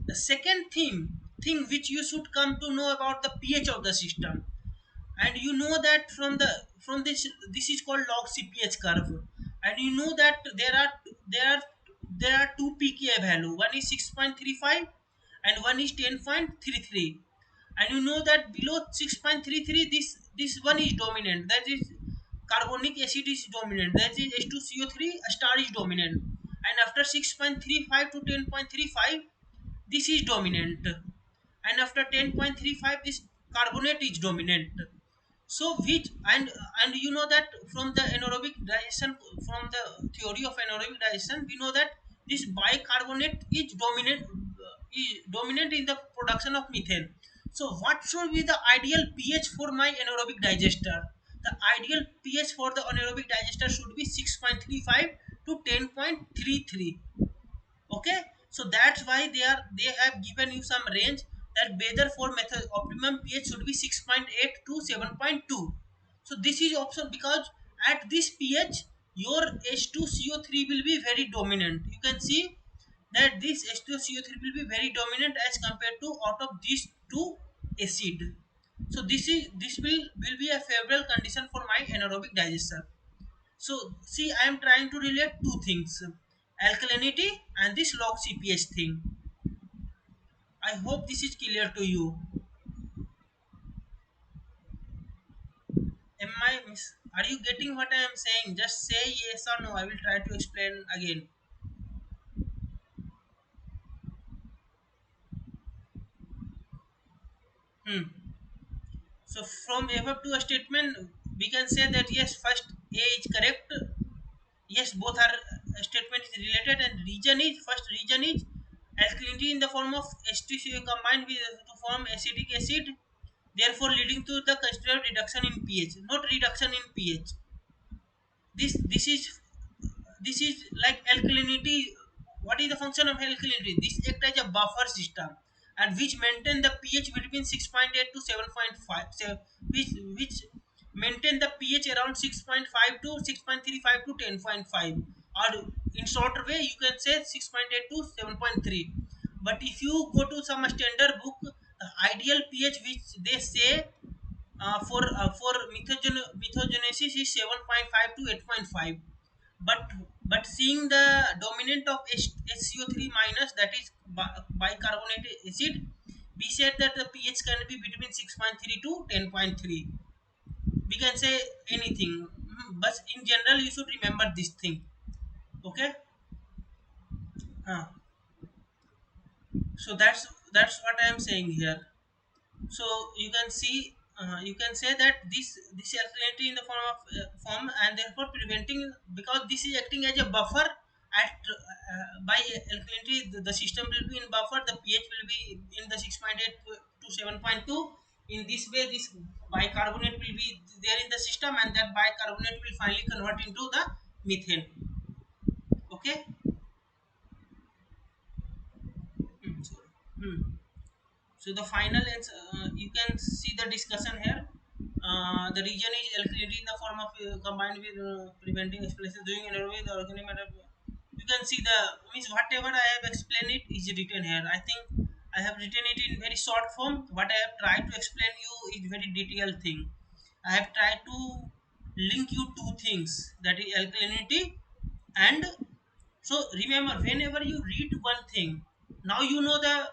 A: The second thing which you should come to know about the pH of the system. And you know that from this is called log cph curve. And you know that there are two pka value, one is 6.35 and one is 10.33. And you know that below 6.33, this one is dominant, that is carbonic acid is dominant, that is H2CO3 star is dominant. And after 6.35 to 10.35, this is dominant. And after 10.35, this carbonate is dominant. So which and you know that from the anaerobic digestion, from the theory of anaerobic digestion, we know that this bicarbonate is dominant in the production of methane. So what should be the ideal pH for my anaerobic digester? the ideal pH for the anaerobic digester should be 6.35 to 10.33. Okay, so that's why they have given you some range that better for method optimum pH should be 6.8 to 7.2. So this is option because at this pH your H2CO3 will be very dominant. You can see that this H2CO3 will be very dominant as compared to out of these two acid. So this will be a favorable condition for my anaerobic digestion. So see, I am trying to relate two things: alkalinity and this log CPH thing. I hope this is clear to you. Are you getting what I am saying? Just say yes or no. I will try to explain again. Hmm. So from above to a statement, we can say that yes, first A is correct. Yes, both are statement is related, and region is first region is alkalinity in the form of H2CO combined with to form acetic acid, therefore leading to the considered reduction in pH, not reduction in pH. This is like alkalinity. What is the function of alkalinity? This act as a buffer system and which maintain the pH between 6.8 to 7.5, so which maintain the pH around 6.5 to 6.35 to 10.5, or in shorter way you can say 6.8 to 7.3. But if you go to some standard book, the ideal pH which they say for methogenesis is 7.5 to 8.5. But seeing the dominant of HCO3 minus, that is bicarbonate acid, we said that the pH can be between 6.3 to 10.3. We can say anything, but in general you should remember this thing. Okay. So that's what I am saying here. So you can say that this alkalinity in the form and therefore preventing, because this is acting as a buffer at by alkalinity, the system will be in buffer, the pH will be in the 6.8 to 7.2. In this way this bicarbonate will be there in the system, and that bicarbonate will finally convert into the methane. Okay. Sorry. So the final you can see the discussion here. The region is alkalinity in the form of combined with preventing explanation doing anaerobic the organic matter. You can see the means whatever I have explained it is written here. I think I have written it in very short form. What I have tried to explain you is very detailed thing. I have tried to link you two things, that is alkalinity and, so remember whenever you read one thing, now you know the,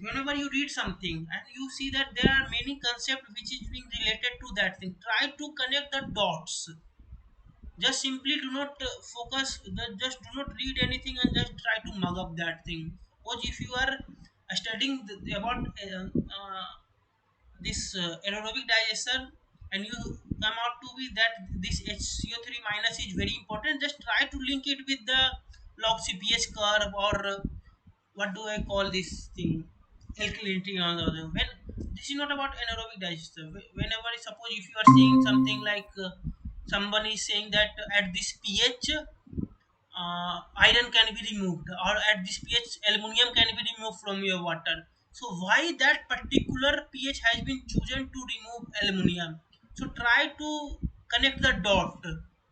A: whenever you read something and you see that there are many concepts which is being related to that thing, try to connect the dots. Just simply do not just do not read anything and just try to mug up that thing. Because if you are studying about this aerobic digestion and you come out to be that this HCO3 minus is very important, just try to link it with the log CPH curve, or what do I call this thing, alkalinity on the other. When this is not about anaerobic digestion, whenever suppose if you are saying something like someone is saying that at this pH iron can be removed, or at this pH aluminum can be removed from your water. So why that particular pH has been chosen to remove aluminum? So try to connect the dot,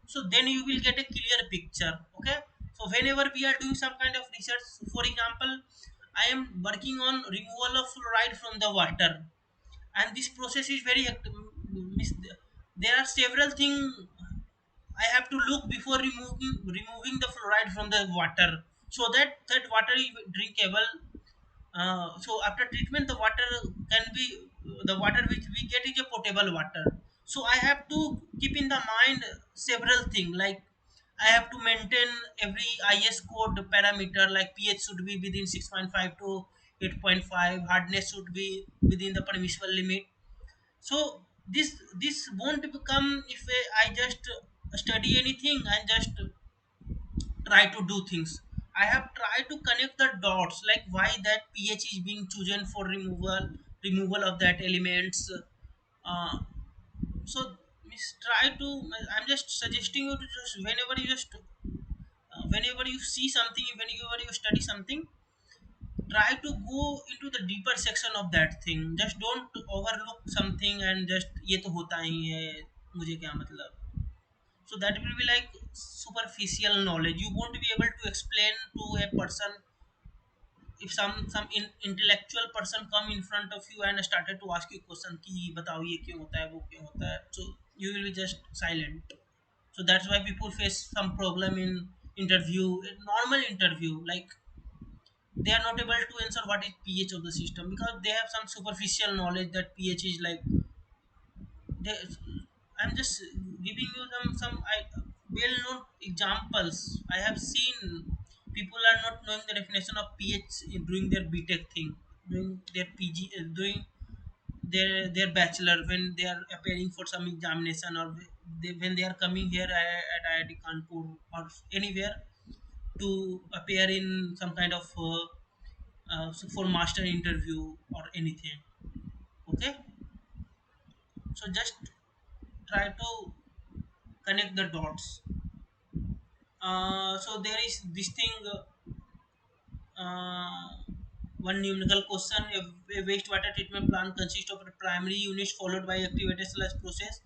A: so then you will get a clear picture. Okay. So whenever we are doing some kind of research, for example, I am working on removal of fluoride from the water, and this process is very there are several things I have to look before removing the fluoride from the water, so that that water is drinkable. So after treatment, the water can be the water which we get is a potable water. So I have to keep in the mind several things, like I have to maintain every IS code parameter, like pH should be within 6.5 to 8.5, hardness should be within the permissible limit. So this won't become if I just study anything and just try to do things. I have tried to connect the dots, like why that pH is being chosen for removal of that elements. uh, so is try to, I'm just suggesting you to just whenever you see something, whenever you study something, try to go into the deeper section of that thing. Just don't overlook something and just ये तो होता ही है, मुझे क्या मतलब. So that will be like superficial knowledge. You won't be able to explain to a person. If intellectual person come in front of you and started to ask you question कि बताओ ये क्यों होता है वो क्यों होता है, so you will be just silent. So that's why people face some problem in interview, normal interview, like they are not able to answer what is pH of the system, because they have some superficial knowledge that pH is like they, I'm just giving you well known examples. I have seen people are not knowing the definition of pH during their BTech thing, doing their PG, doing their bachelor, when they are appearing for some examination, or when they are coming here at IIT Kanpur or anywhere to appear in some kind of so for master interview or anything. Okay, so just try to connect the dots. So there is this thing, uh, one numerical question. A wastewater treatment plant consists of a primary unit followed by activated sludge process.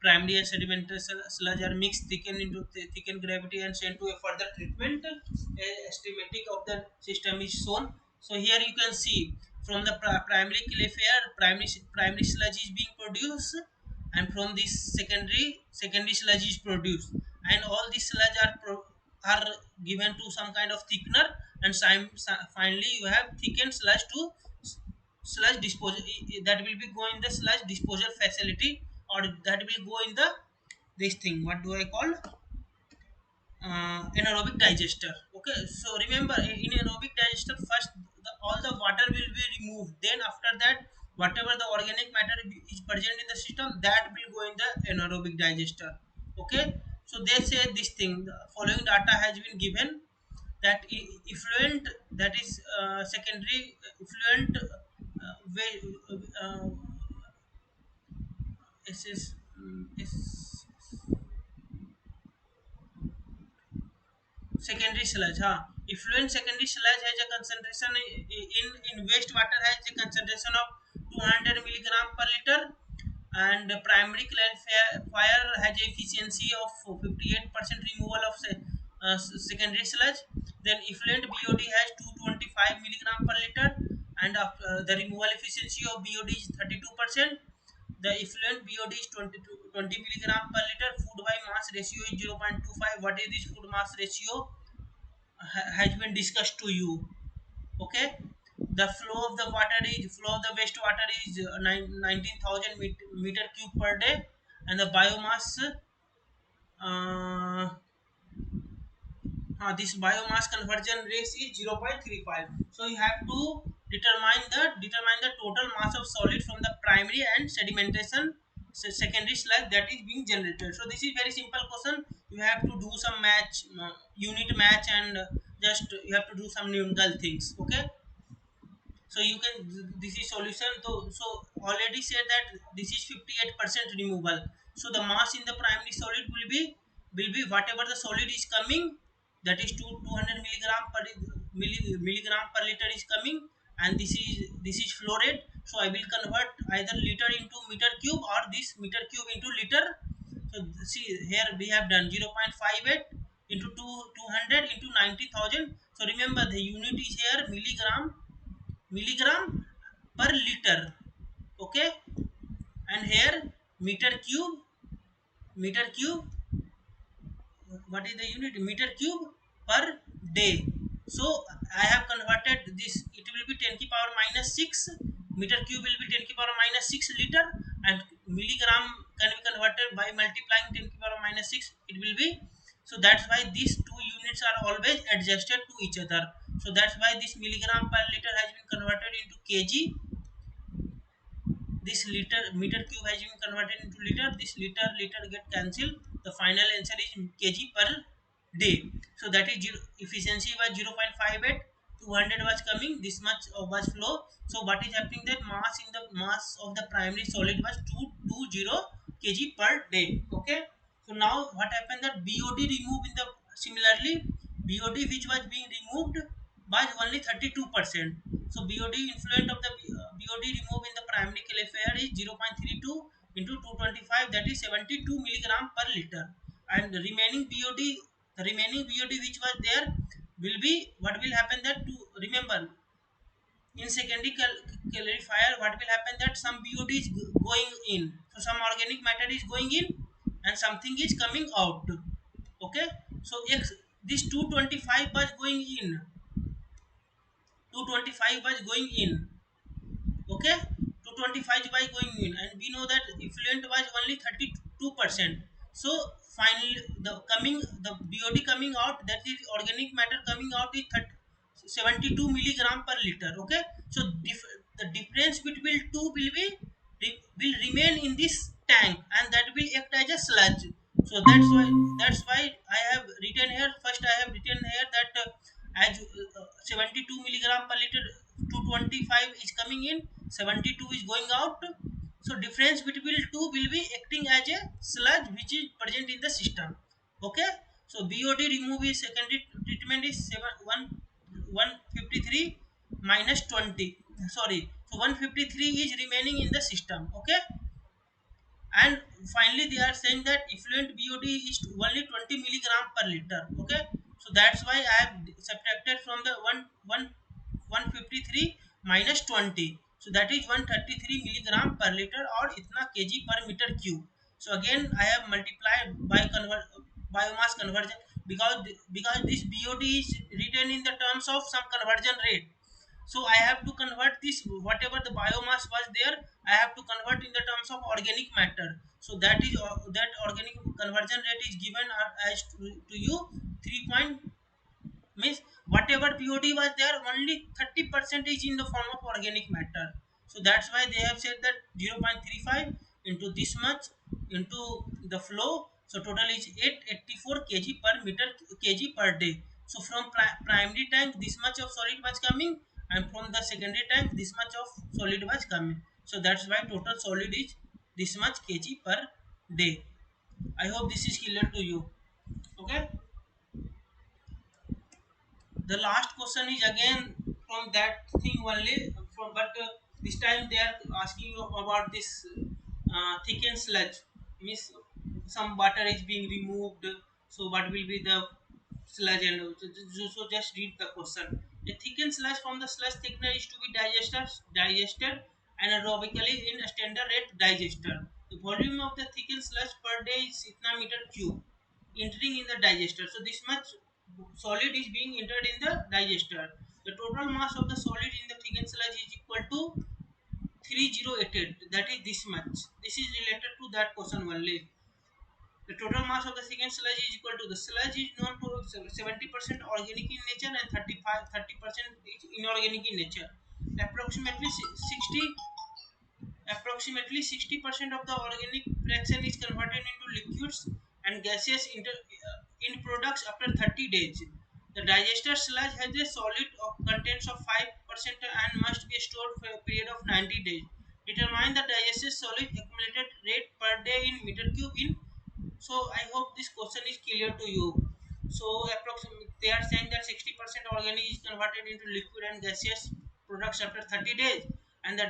A: Primary and sedimentary sludge are mixed, thickened into thickened gravity and sent to a further treatment. A schematic of the system is shown. So here you can see from the primary clarifier, primary sludge is being produced, and from this secondary sludge is produced, and all these sludge are given to some kind of thickener, and finally you have thickened sludge to sludge disposal, that will be go in the sludge disposal facility, or that will go in the this thing, what do I call, anaerobic digester. Okay, so remember, in aerobic digester, first all the water will be removed, then after that whatever the organic matter is present in the system, that will go in the anaerobic digester. Okay, so they say this thing, the following data has been given, that effluent, that is secondary effluent, is secondary sludge, effluent secondary sludge has a concentration in wastewater has a concentration of 200 milligram per liter, and the primary clarifier has a efficiency of 58% removal of secondary sludge. Then effluent BOD has 225 milligram per liter, and the removal efficiency of BOD is 32%. The effluent BOD is 20 milligram per liter. Food by mass ratio is 0.25. What is this food mass ratio? Has been discussed to you. Okay, the flow of the wastewater is 19,000 meter cube per day, and the biomass, uh, this biomass conversion rate is 0.35. So you have to determine the total mass of solid from the primary and sedimentation secondary sludge that is being generated. So this is very simple question. You have to do some unit match, and just you have to do some numerical things. Okay, so you can, this is solution. So already said that this is 58% removal. So the mass in the primary solid will be whatever the solid is coming, that is 200 milligram per liter is coming, and this is flow rate. So I will convert either liter into meter cube, or this meter cube into liter. So see here we have done 0.58 into 200 into 90,000. So remember the unit is here milligram per liter. Okay, and here meter cube, what is the unit, meter cube per day. So I have converted this, it will be 10 ki power minus 6, meter cube will be 10 ki power minus 6 liter, and milligram can be converted by multiplying 10 ki power minus 6, it will be. So that's why these two units are always adjusted to each other. So that's why this milligram per liter has been converted into kg, this liter meter cube has been converted into liter, this liter get cancelled, the final answer is kg per day. So that is efficiency was 0.58, 200 was coming, this much was flow. So what is happening, that mass of the primary solid was 220 kg per day. Okay, so now what happened that BOD removed in the similarly BOD which was being removed was only 32%. So BOD influence of the BOD removed in the primary califier is 0.32 into 225, that is 72 milligram per liter, and the remaining BOD which was there will be, what will happen that, to remember, in secondary clarifier what will happen that some BOD is going in, so some organic matter is going in and something is coming out. Okay, so if this 225 was going in, 225 was going in, okay, 225 by going in, and we know that effluent was only 32%. So finally the BOD coming out, that is organic matter coming out, is 72 milligram per liter. Okay, so the difference between two will be will remain in this tank, and that will act as a sludge. So that's why I have written here, first I have written here that as 72 milligram per liter, 225 is coming in, 72 is going out, so difference between two will be acting as a sludge which is present in the system. Okay, so BOD remove is secondary treatment is 153 minus 20, sorry, so 153 is remaining in the system. Okay, and finally they are saying that effluent BOD is only 20 milligram per liter. Okay, so that's why I have subtracted from the 153 minus 20, so that is 133 milligram per liter or itna kg per meter cube. So again I have multiplied by biomass conversion, because this BOD is written in the terms of some conversion rate. So I have to convert this, whatever the biomass was there, I have to convert in the terms of organic matter. So that is that organic conversion rate is given as to you 3 point, means whatever BOD was there, only 30% is in the form of organic matter. So that's why they have said that 0.35 into this much into the flow, so total is 884 kg per meter kg per day. So from primary tank this much of solid was coming, and from the secondary tank this much of solid was coming. So that's why total solid is this much kg per day. I hope this is clear to you. Okay, the last question is again from that thing only, from but this time they are asking you about this thickened sludge, means some water is being removed, so what will be the sludge, and so just read the question. A thickened sludge from the sludge thickener is to be digested anaerobically in a standard rate digester. The volume of the thickened sludge per day is itna meter cube entering in the digester. So this much solid is being entered in the digester. The total mass of the solid in the thickened sludge is equal to 3088. That is this much. This is related to that question only. The total mass of the thickened sludge is equal to, the sludge is known to 70% organic in nature and 30% is inorganic in nature. Approximately 60% of the organic fraction is converted into liquids and gaseous in products after 30 days. The digester sludge has a solid contents of 5% and must be stored for a period of 90 days. Determine the digested solid accumulated rate per day in meter cube in. So I hope this question is clear to you. So approximately they are saying that 60% organic is converted into liquid and gaseous products after 30 days, and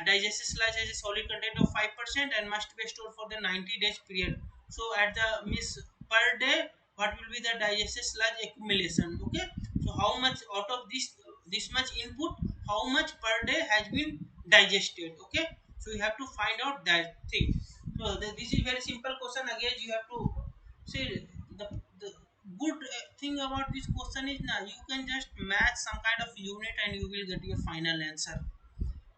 A: digested sludge has a solid content of 5% and must be stored for the 90 days period. So at the miss per day, what will be the digested sludge accumulation? Okay, so how much out of this much input, how much per day has been digested? Okay, so you have to find out that thing. So this is very simple question. Again, you have to say the good thing about this question is now you can just match some kind of unit and you will get your final answer.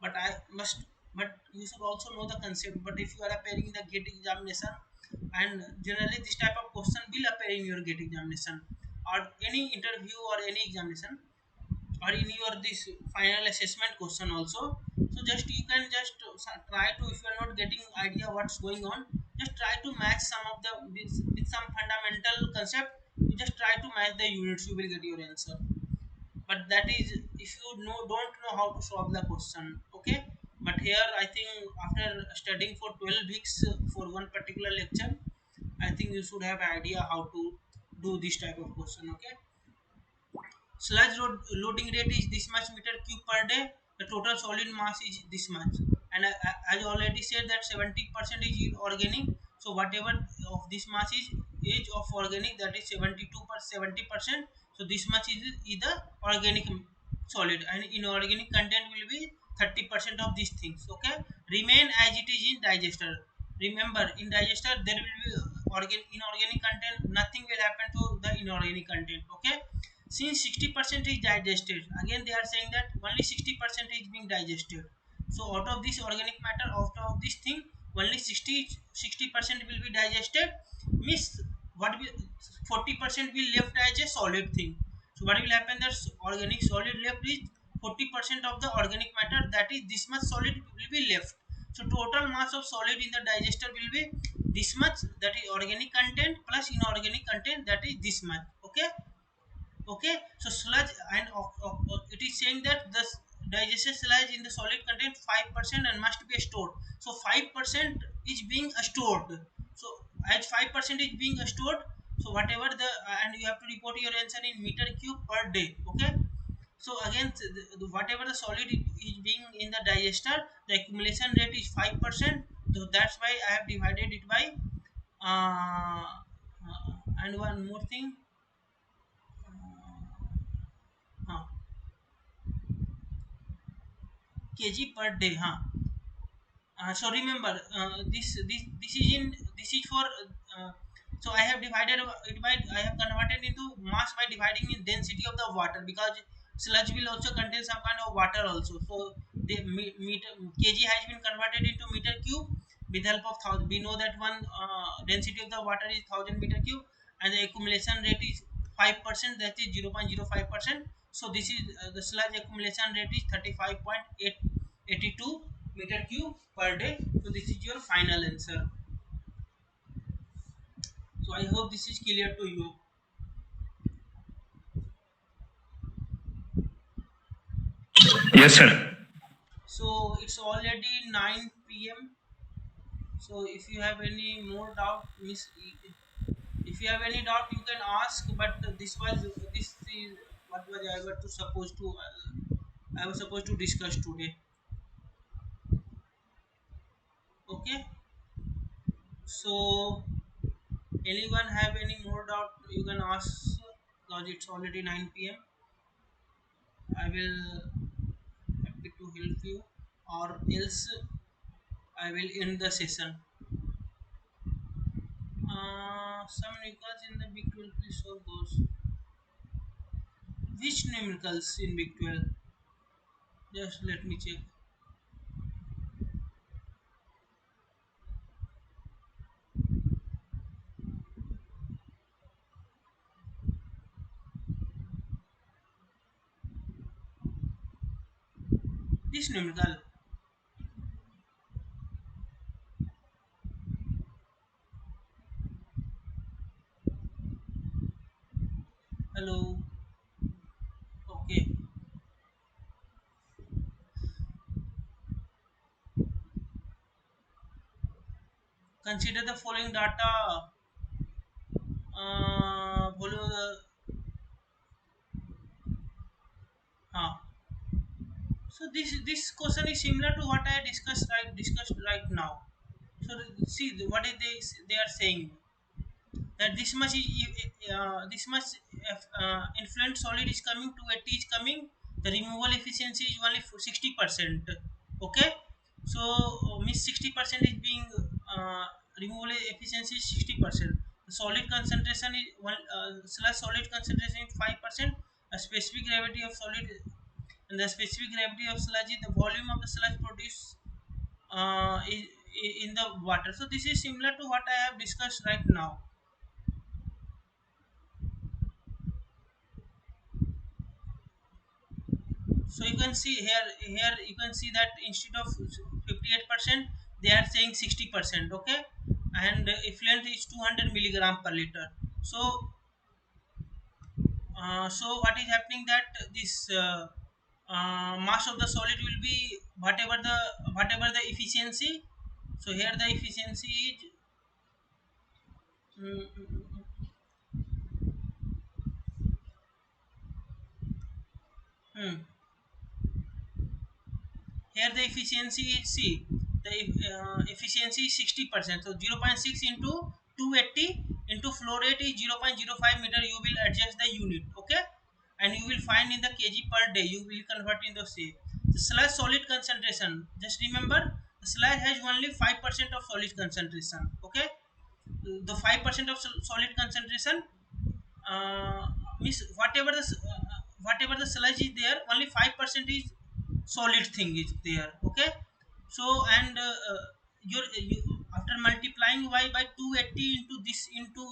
A: But I must, but you should also know the concept. But if you are appearing in the gate examination, and generally this type of question will appear in your gate examination or any interview or any examination, or in your this final assessment question also. So just you can just try to, if you are not getting idea what's going on, just try to match some of the with some fundamental concept. You just try to match the units, you will get your answer. But that is if you don't know how to solve the question. Okay, But here I think after studying for 12 weeks for one particular lecture, I think you should have idea how to do this type of question. Okay. Sludge loading rate is this much meter cube per day. The total solid mass is this much, and I already said that 70% is organic. So whatever of this mass is of organic, that is 72 per 70%. So this much is the organic solid, and inorganic content will be 30% of these things. Okay, remain as it is in digester. Remember, in digester there will be inorganic content. Nothing will happen to the inorganic content. Okay, since 60% is digested, again they are saying that only 60% is being digested. So out of this organic matter, out of this thing, only 60% will be digested. Means what will 40% will left as a solid thing. So what will happen, that organic solid left is 40% of the organic matter, that is this much solid will be left. So total mass of solid in the digester will be this much, that is organic content plus inorganic content, that is this much. Okay. Okay, so sludge, and it is saying that the digested sludge in the solid contain 5% and must be stored. So 5% is being stored. So as 5% is being stored, so whatever the and you have to report your answer in meter cube per day. Okay, so again whatever the solid is being in the digester, the accumulation rate is 5%. So that's why I have divided it by and one more thing, uh, kg per day. Huh? So remember, this is for so I have divided it by, I have converted into mass by dividing in density of the water, because sludge will also contain some kind of water also. So the meter kg has been converted into meter cube with help of thousand. We know that one density of the water is 1000 meter cube, and the accumulation rate is 5%, that is 0.05%. So this is the sludge accumulation rate is 35.82 meter cube per day. So this is your final answer. So I hope this is clear to you.
D: Yes, sir.
A: So it's already 9 p.m. So if you have any more doubt, if you have any doubt, you can ask. But this is what was I was to supposed to I was supposed to discuss today. Okay. So anyone have any more doubt, you can ask, because it's already 9 p.m. I will happy to help you, or else I will end the session. Some numerals in the big 12, please solve those. Which numerals in big 12? Just let me check. This numeral. Hello. Okay. Consider the following data. Follow the. Uh, so this question is similar to what I discussed right now. So see what is they are saying, that this much influent solid is coming to wet is coming, the removal efficiency is only for 60%. Okay, so means 60% is being removal efficiency is 60%. The solid concentration is one slash solid concentration is 5%. A specific gravity of solid, and the specific gravity of sludge is the volume of the sludge produced in the water. So this is similar to what I have discussed right now. So you can see here you can see that instead of 58%, they are saying 60%. Okay, and effluent is 200 milligram per liter. So so what is happening, that this mass of the solid will be whatever the efficiency. So here the efficiency is mm, mm, mm, here the efficiency is C. The efficiency is 60%. So 0.6 into 280 into flow rate is 0.05 meter. You will adjust the unit, okay, and you will find in the kg per day. You will convert in the C. The sludge solid concentration. Just remember, the sludge has only 5% of solid concentration. Okay, the 5% of solid concentration uh, means whatever the sludge is there, only 5% is solid thing is there. Okay, so and after multiplying by 280 into this into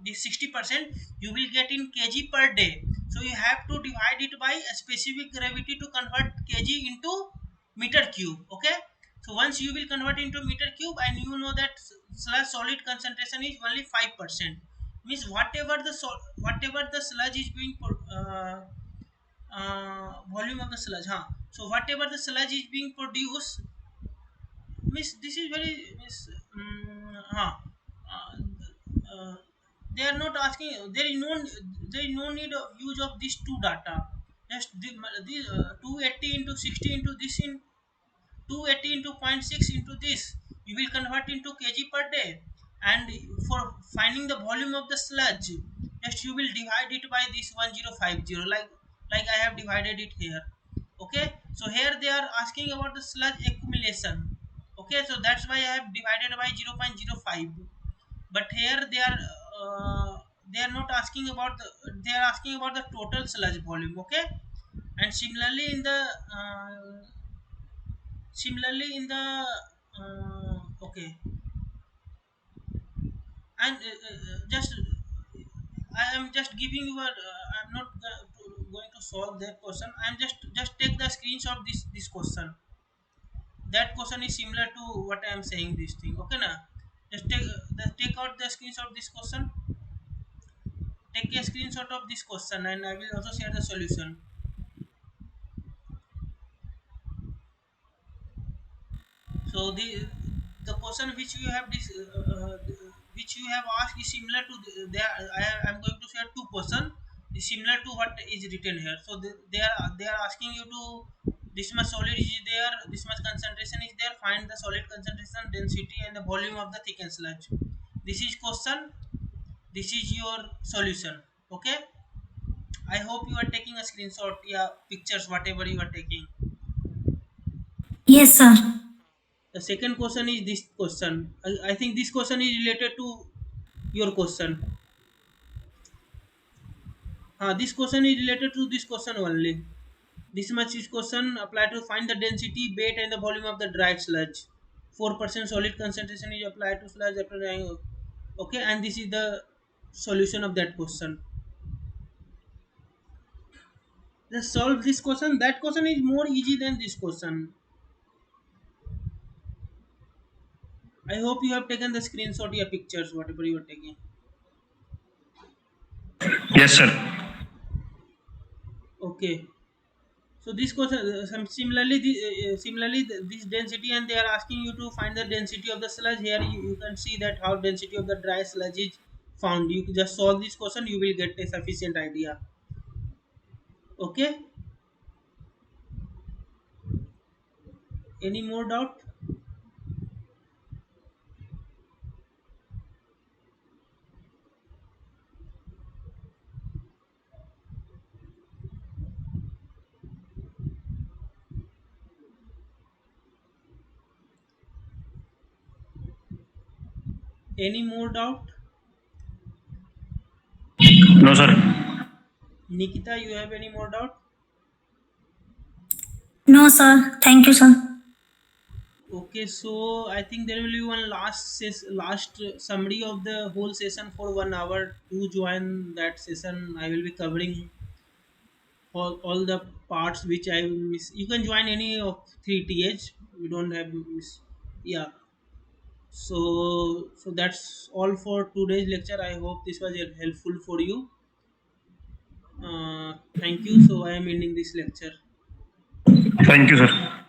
A: this 60%, you will get in kg per day. So you have to divide it by a specific gravity to convert kg into meter cube. Okay, so once you will convert into meter cube, and you know that sludge solid concentration is only 5%, means whatever the sludge is being volume of the sludge, huh? So whatever the sludge is being produced, miss this is very miss uh, uh, they are not asking, there is no need of use of these two data. Just the 280 into 60 into this in 280 into zero point 0.6 into this, you will convert into kg per day. And for finding the volume of the sludge, just you will divide it by this 1050, like I have divided it here. Okay, so here they are asking about the sludge accumulation. Okay, so that's why I have divided by 0.05. But here they are not asking about they are asking about the total sludge volume. Okay, and similarly in the okay, and just I am just giving you a I'm not going to solve that question. I'm just take the screenshot this question. That question is similar to what I am saying this thing. Okay, na, just take out the screenshot of this question. Take a screenshot of this question, and I will also share the solution. So the question which you have which you have asked is similar to there. I am going to share two question is similar to what is written here. So they are asking you to this much solid is there, this much concentration is there. Find the solid concentration, density, and the volume of the thickened sludge. This is question. This is your solution. Okay. I hope you are taking a screenshot, yeah, pictures, whatever you are taking.
B: Yes, sir.
A: The second question is this question. I think this question is related to your question. This question is related to this question only. This much is question apply to find the density, weight, and the volume of the dry sludge. 4% solid concentration is applied to sludge after drying. Okay, and this is the solution of that question. Just solve this question. That question is more easy than this question. I hope you have taken the screenshot, your pictures, whatever you are taking.
D: Yes, sir.
A: Okay. So this question, similarly this density, and they are asking you to find the density of the sludge. Here you can see that how density of the dry sludge is found. You just solve this question, you will get a sufficient idea. Okay. Any more doubt? Any more doubt?
D: No, sir.
A: Nikita, you have any more doubt?
B: No, sir. Thank you, sir.
A: Okay, so I think there will be one last summary of the whole session for 1 hour. To join that session, I will be covering all the parts which I miss. You can join any of three TH. We don't have miss. Yeah. So that's all for today's lecture. I hope this was helpful for you. Thank you. So I am ending this lecture.
D: Thank you, sir.